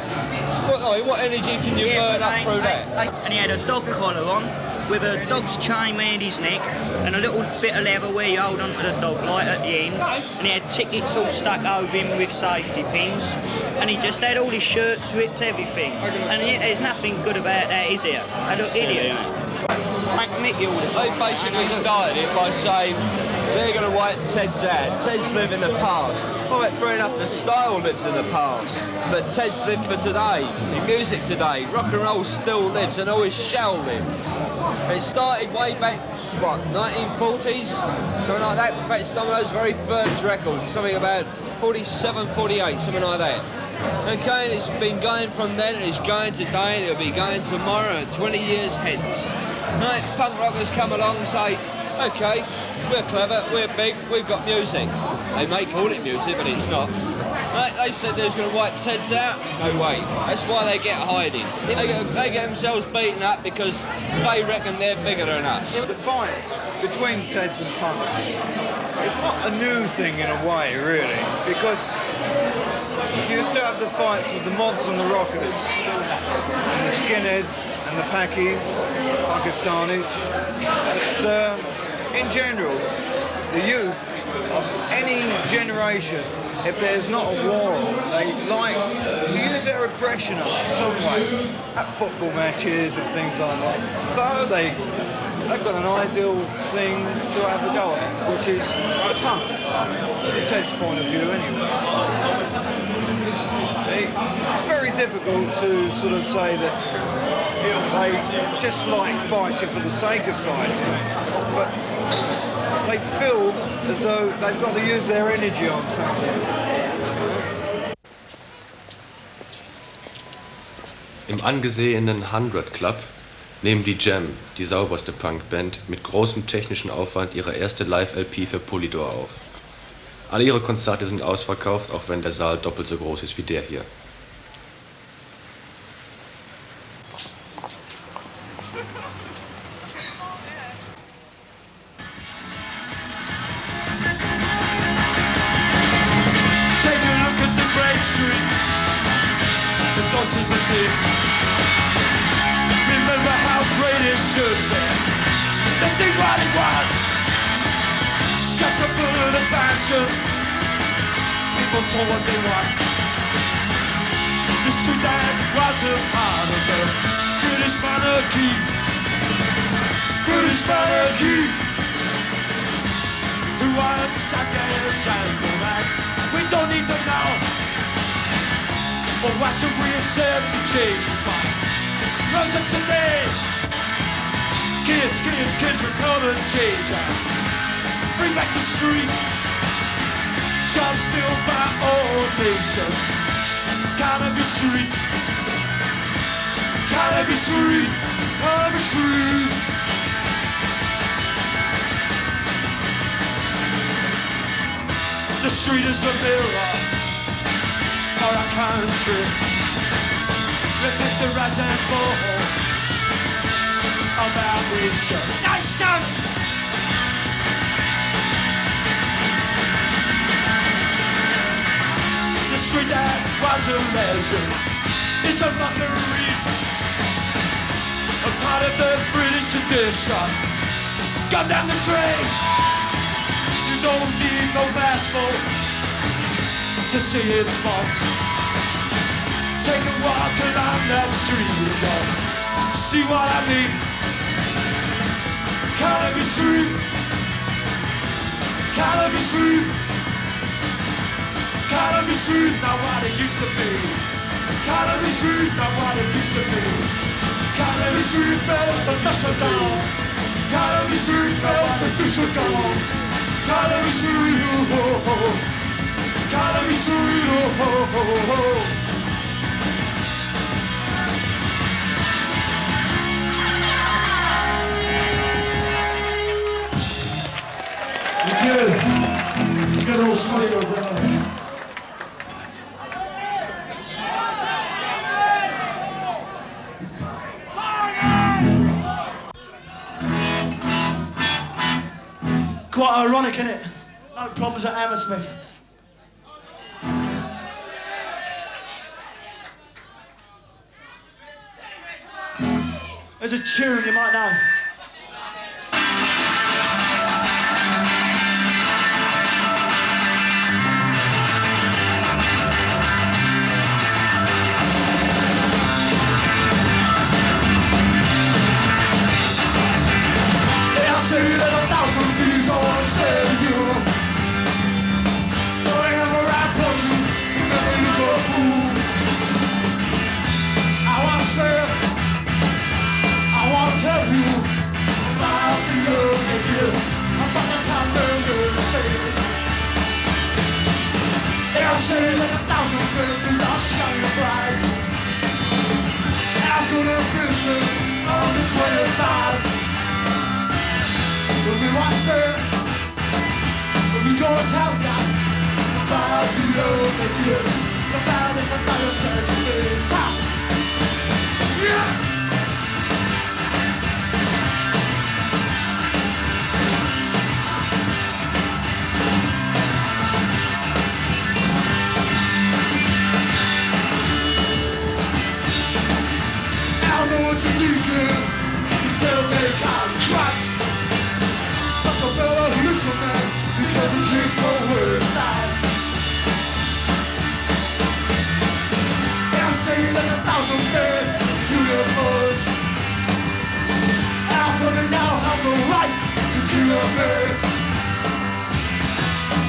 What energy can you burn up through that? And he had a dog collar on, with a dog's chain round his neck and a little bit of leather where you hold onto the dog light at the end, and he had tickets all stuck over him with safety pins, and he just had all his shirts ripped, everything. And there's nothing good about that, is there? They look idiots. Take Mickey all the time. They basically started it by saying they're going to wipe Ted's out. Ted's live in the past. All right, fair enough, the style lives in the past, but Ted's live for today, in music today. Rock and roll still lives and always shall live. It started way back, what, 1940s? Something like that. In fact, some of those very first records, something about 47, 48, something like that. Okay, and it's been going from then, and it's going today, and it'll be going tomorrow, and 20 years hence. Right, punk rockers come along and say, Okay, we're clever, we're big, we've got music. They may call it music, but it's not. They said they was going to wipe Teds out. No way. That's why they get hiding. They get themselves beaten up because they reckon they're bigger than us. The fights between Teds and punks, it's not a new thing in a way, really, because you used to have the fights with the mods and the rockers, and the skinheads and the Pakis, Pakistanis. But in general, the youth of any generation, if there's not a war on, they like to use their aggression up some way at football matches and things like that. So they've got an ideal thing to have a go at, which is the punks, from Ted's point of view anyway. It's very difficult to sort of say that they just like fighting for the sake of fighting, but they feel as though they've got to use their energy on something. Im angesehenen 100 Club nehmen die Jam, die sauberste Punkband, mit großem technischen Aufwand ihre erste Live-LP für Polydor auf. Alle ihre Konzerte sind ausverkauft, auch wenn der Saal doppelt so groß ist wie der hier. Remember how great it should be. They think what it was. Shots are full of the passion. People told what they want. The street that was a part of the British monarchy. British monarchy. Who wants Afghans and Iraq? We don't need to know. But why should we accept the change of mind? Cause of today, kids, we're gonna change. Bring back the streets, songs filled by all nation. Cannabis Street, Cannabis Street, Cannabis Street. The street is a mirror for our country. Reflects the rise and fall of our nation. Nation! The street that was a legend is a mockery, a part of the British tradition. Come down the train, you don't need no passport to see its spots. Take a walk along that street again. See what I mean? Cannabis Street, Cannabis Street, Cannabis Street, not what it used to be. Cannabis Street, not what it used to be. Cannabis Street, bells the fish are gone. Cannabis Street, bells the fish are gone. Cannabis Street, oh oh oh. Cannabis Street, oh oh oh oh. Good old Slater, brother. Quite ironic, isn't it? No problems at Hammersmith. There's a tune you might know. Say there's 1,000 things I wanna say to you. But I never right person, you never look a fool. I wanna say, I wanna tell you about the young ages, about the time they're days. They'll say that 1,000 things are shining bright. As good as business on the 25. When we watch them, when we go to town, about the old ideas, the violence of my surgery in town. Yeah! I don't know what to do, girl. You still make out crap. But you better listen, man, because it takes no words inside. And I say there's 1,000 men universe out there they now have the right to kill a man.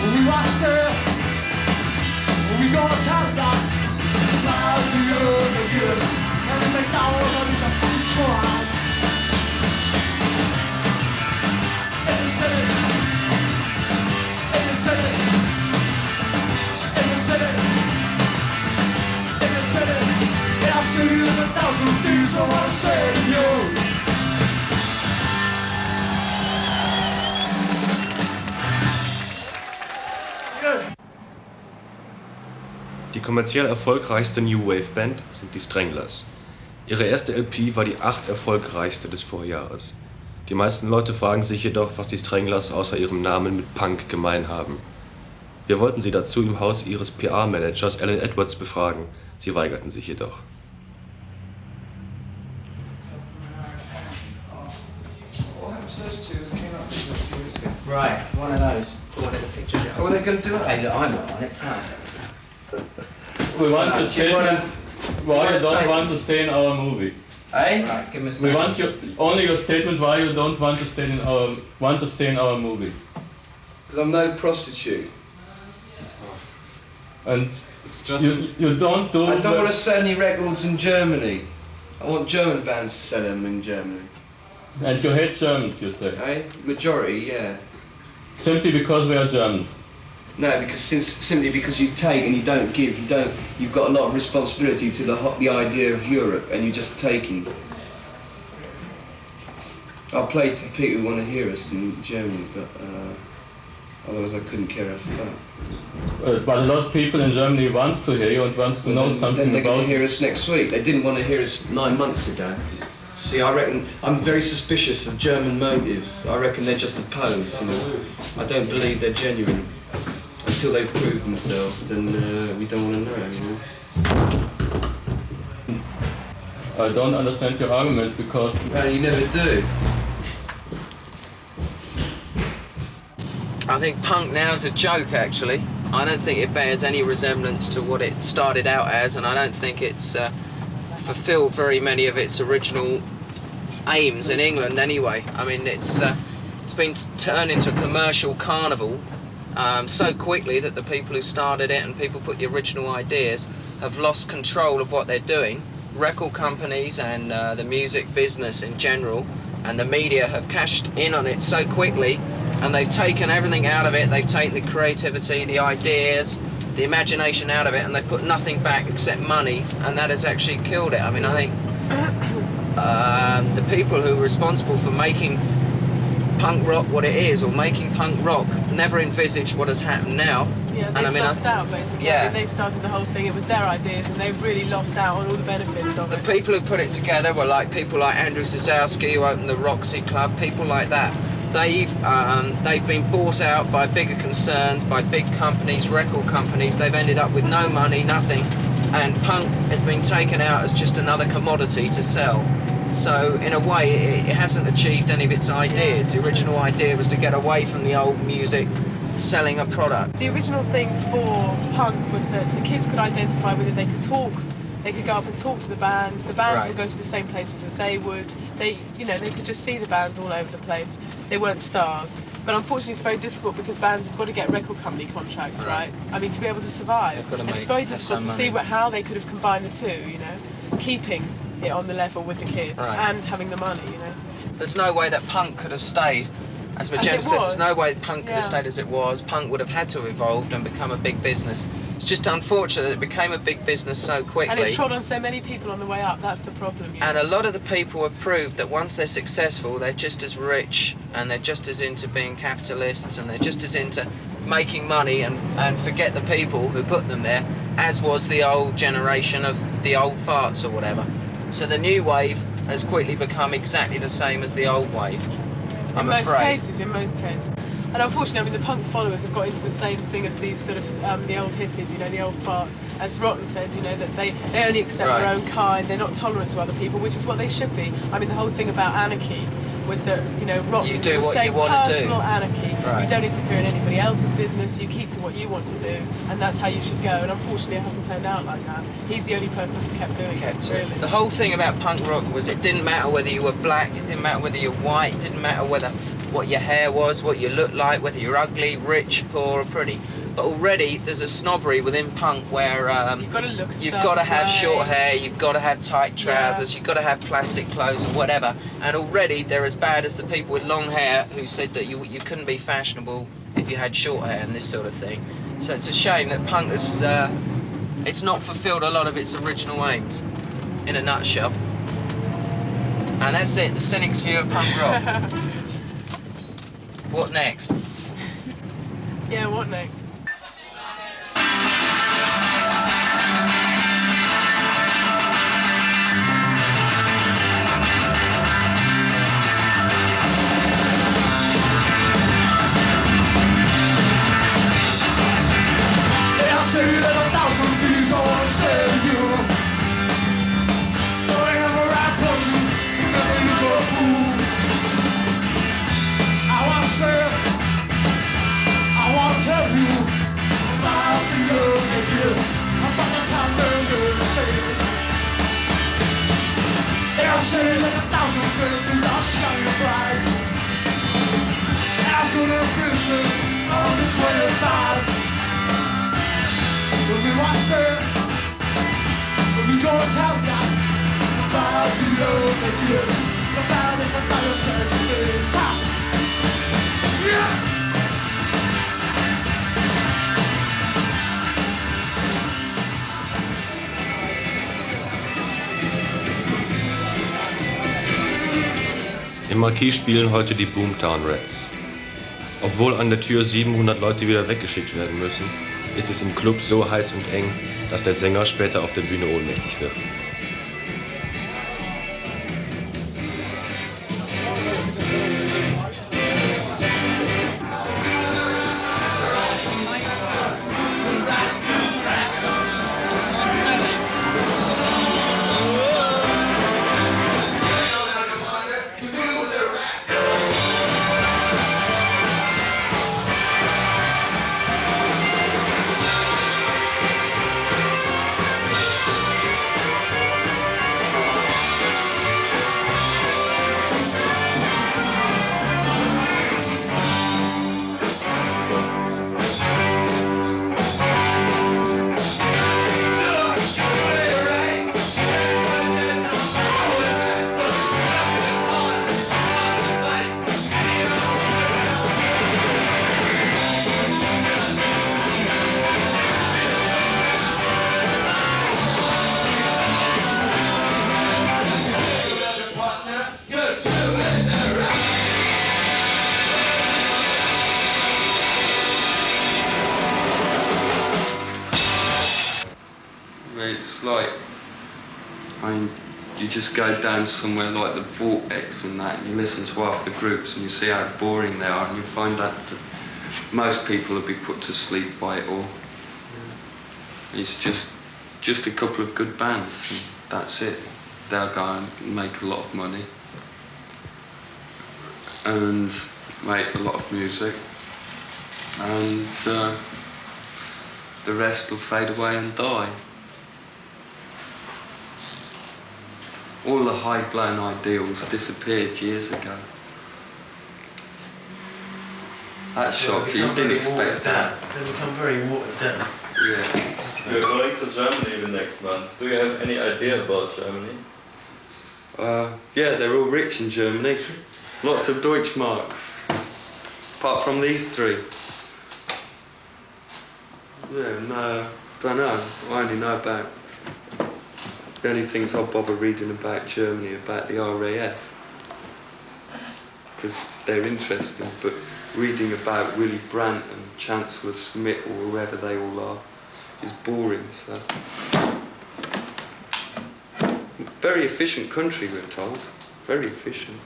When we watch them, when we gonna tell about the young ideas, and they make our money's a fucking trial. And you said it, and you said it, and you said it, and you said it, and I'll say there's 1,000 things I wanna say to you. Die kommerziell erfolgreichste New Wave Band sind die Stranglers. Ihre erste LP war die 8 erfolgreichste des Vorjahres. Die meisten Leute fragen sich jedoch, was die Stranglers außer ihrem Namen mit Punk gemein haben. Wir wollten sie dazu im Haus ihres PR-Managers Alan Adverts befragen. Sie weigerten sich jedoch. Right, one of those. One of the pictures. Oh, they're going to do it? Hey, look, I'm not on it. Fine. We want to stay. Why you don't statement? want to stay in our movie? Eh? Right, give me a We statement. want you only your statement why you don't want to stay in our movie. Because I'm no prostitute. And you don't do. I don't want to sell any records in Germany. I want German bands to sell them in Germany. And you hate Germans, you say? Eh? Majority, yeah. Simply because we are Germans. No, because simply because you take and you don't give. You've got a lot of responsibility to the idea of Europe, and you're just taking. I'll play to the people who want to hear us in Germany, but otherwise I couldn't care a fuck. But a lot of people in Germany wants to hear you and wants to know something Then they're going about to hear us next week. They didn't want to hear us 9 months ago. See, I reckon I'm very suspicious of German motives. I reckon they're just a pose, you know. I don't believe they're genuine. Until they've proved themselves, then we don't want to know, you know. I don't understand your arguments because... Well, you never do. I think punk now is a joke, actually. I don't think it bears any resemblance to what it started out as, and I don't think it's fulfilled very many of its original aims in England anyway. I mean, it's been turned into a commercial carnival so quickly that the people who started it and people put the original ideas have lost control of what they're doing. Record companies and the music business in general and the media have cashed in on it so quickly, and they've taken everything out of it. They've taken the creativity, the ideas, the imagination out of it, and they've put nothing back except money, and that has actually killed it. I mean, I think the people who are responsible for making punk rock what it is, or making punk rock, never envisaged what has happened now. Yeah, they've lost out basically. Yeah. I mean, they started the whole thing, it was their ideas, and they've really lost out on all the benefits of it. The people who put it together were like people like Andrew Sosowski, who opened the Roxy Club, people like that. They've been bought out by bigger concerns, by big companies, record companies. They've ended up with no money, nothing, and punk has been taken out as just another commodity to sell. So in a way, it hasn't achieved any of its ideas. The original idea was to get away from the old music, selling a product. The original thing for punk was that the kids could identify with it, they could talk, they could go up and talk to the bands Right. would go to the same places as they would, they could just see the bands all over the place. They weren't stars. But unfortunately it's very difficult because bands have got to get record company contracts, right? I mean, to be able to survive. They've got to And it's make- very have difficult to some see money. how they could have combined the two, you know, keeping it on the level with the kids Right. and having the money, you know. There's no way that punk could have stayed As Magenta says, there's was. no way punk could have Yeah. stayed as it was. Punk would have had to have evolved and become a big business. It's just unfortunate that it became a big business so quickly. And it trod on so many people on the way up. That's the problem. You know? And a lot of the people have proved that once they're successful, they're just as rich and they're just as into being capitalists and they're just as into making money and forget the people who put them there, as was the old generation of the old farts or whatever. So the new wave has quickly become exactly the same as the old wave. In most cases. And unfortunately, I mean, the punk followers have got into the same thing as these sort of the old hippies, you know, the old farts. As Rotten says, you know, that they only accept their own kind, they're not tolerant to other people, which is what they should be. I mean, the whole thing about anarchy was that, you know, Rotten do was what saying you want to do. personal anarchy. Right. You don't interfere in anybody else's business, you keep to what you want to do, and that's how you should go. And unfortunately, it hasn't turned out like that. He's the only person that's kept doing it, really. The whole thing about punk rock was it didn't matter whether you were black, it didn't matter whether you're white, it didn't matter whether what your hair was, what you looked like, whether you're ugly, rich, poor or pretty. But already there's a snobbery within punk where you've got to look a you've got to have certain short way. hair, you've got to have tight trousers, you've got to have plastic clothes or whatever. And already they're as bad as the people with long hair who said that you couldn't be fashionable if you had short hair and this sort of thing. So it's a shame that punk has it's not fulfilled a lot of its original aims, in a nutshell. And that's it, the cynic's view of punk rock. What next? Yeah, what next? I say there's 1,000 things I wanna say to you. Whenever I put you, you never look a fool. I wanna say, I wanna tell you about the young ages, about the time the days. I say there's 1,000 things that shine bright. As good as Christmas on the 25th. When we watch them, when we gonna tell them about the old ages, about this another surgery in top. Yeah! Im Marquis spielen heute die Boomtown Rats. Obwohl an der Tür 700 Leute wieder weggeschickt werden müssen, ist es im Club so heiß und eng, dass der Sänger später auf der Bühne ohnmächtig wird. It's like, I mean, you just go down somewhere like the Vortex and that, and you listen to half the groups and you see how boring they are, and you find out that most people will be put to sleep by it all. It's just a couple of good bands, and that's it. They'll go and make a lot of money and make a lot of music, and the rest will fade away and die. All the high-blown ideals disappeared years ago. That shocked you. You didn't expect that. They become very watered down. Yeah. We're going to Germany the next month. Do you have any idea about Germany? Yeah, they're all rich in Germany. Lots of Deutschmarks. Apart from these three. Yeah, no, don't know. I only know about... The only things I bother reading about Germany, about the RAF. Because they're interesting, but reading about Willy Brandt and Chancellor Smith or whoever they all are is boring, so... Very efficient country, we're told. Very efficient.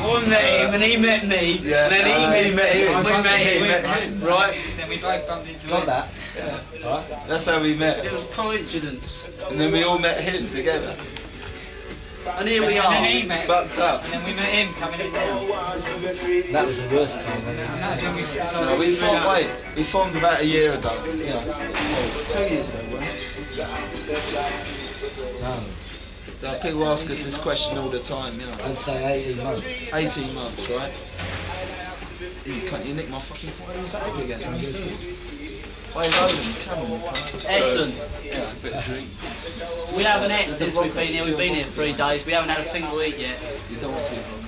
I met him and he met me, and then he met him, we met him, right? Then we both bumped into him. Got that? Yeah. Right. That's how we met. It was coincidence. And then we all met him together. And here we are. And then he met. Fucked up. And then we met him coming in there. That was the worst time. And that's when we decided No, we to formed, split wait, we formed about a year ago. Yeah. 2 years ago, wasn't it? No. People ask us this question all the time, you know. I'd say 18 months. 18 months, right? You nick my fucking phone again. Hey, Rowland, come on. Essen. Yeah, a bit of drink. We haven't ate since we've been here. We've been here 3 days. We haven't had a thing to eat yet. You don't want people on the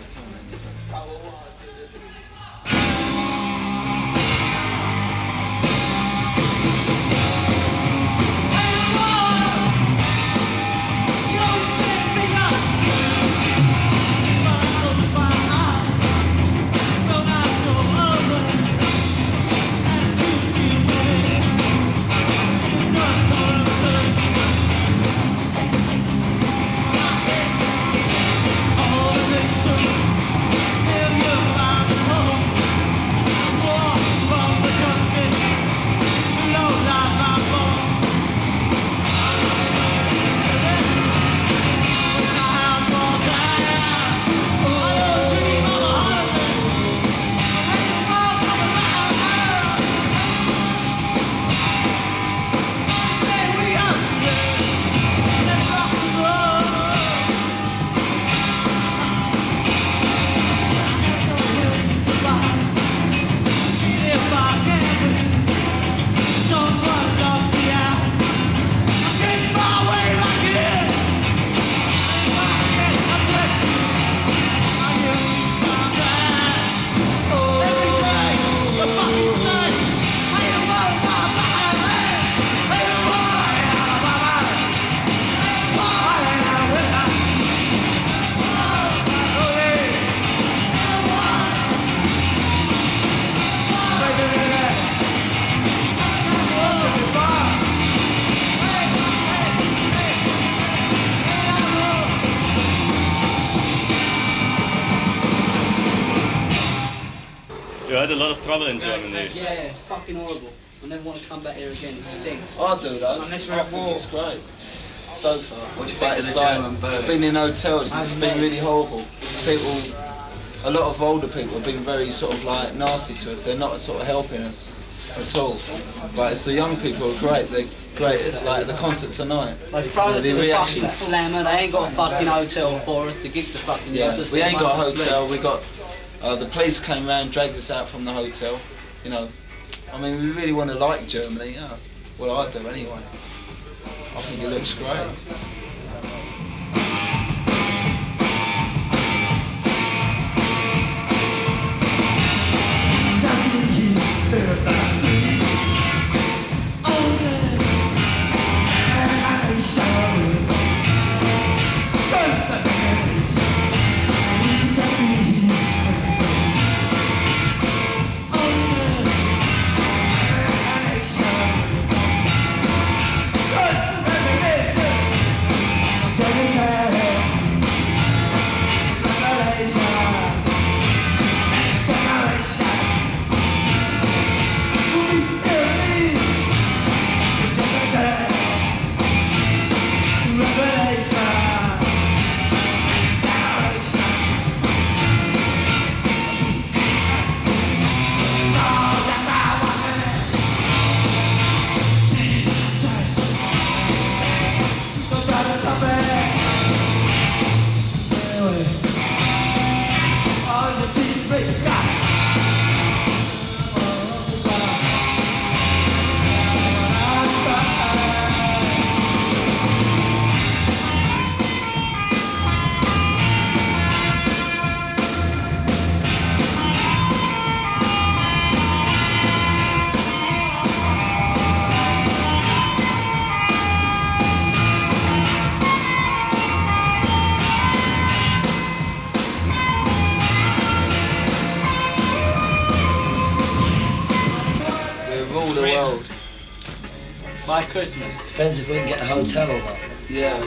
You had a lot of trouble in Germany. Yeah, it's fucking horrible. I never want to come back here again. It stinks. I do though. Unless we're at war. It's great. So far. What do you But think it's of the like, German birds? I've been in hotels and it's been really horrible. People, a lot of older people have been very sort of like nasty to us. They're not sort of helping us at all. But it's the young people who are great. They're great at like the concert tonight. They throw us The in the reaction. fucking slammer. They ain't got a fucking hotel for us. The gigs are fucking Yeah, useless. we ain't got a Everyone's asleep. hotel. We got the police came round, dragged us out from the hotel. You know, I mean, we really want to like Germany. Yeah, well, I do anyway. I think it looks great. world. By Christmas. Depends if we can get a hotel or not. Yeah.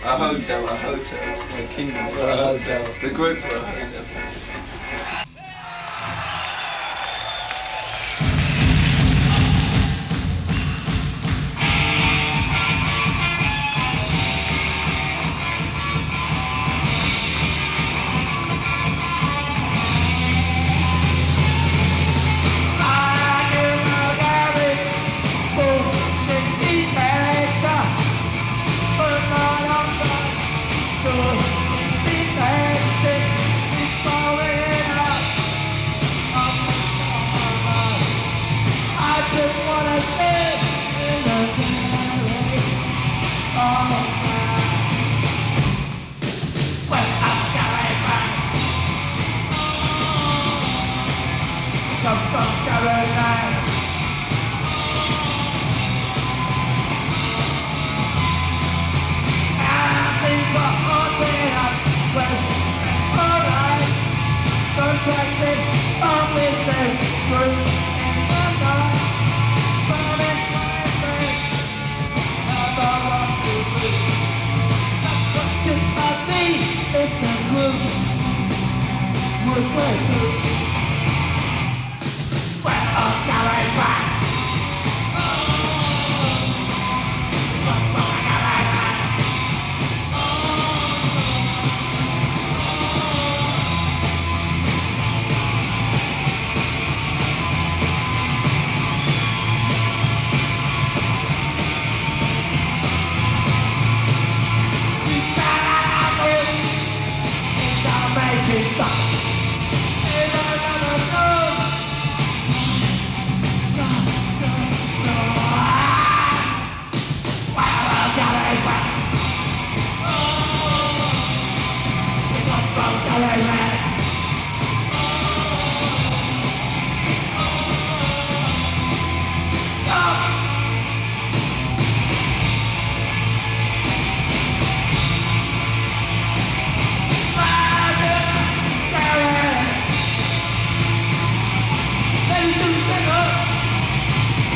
A hotel. A kingdom for a hotel. The group for a hotel.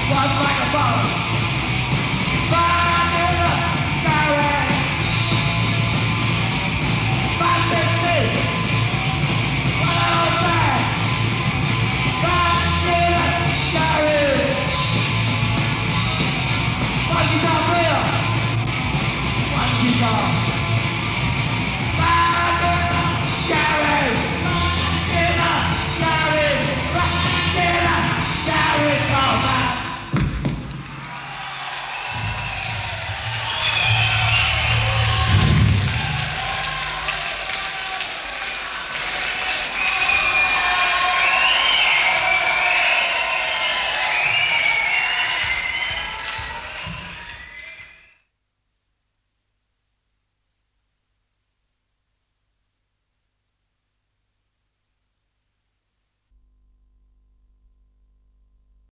One microphone.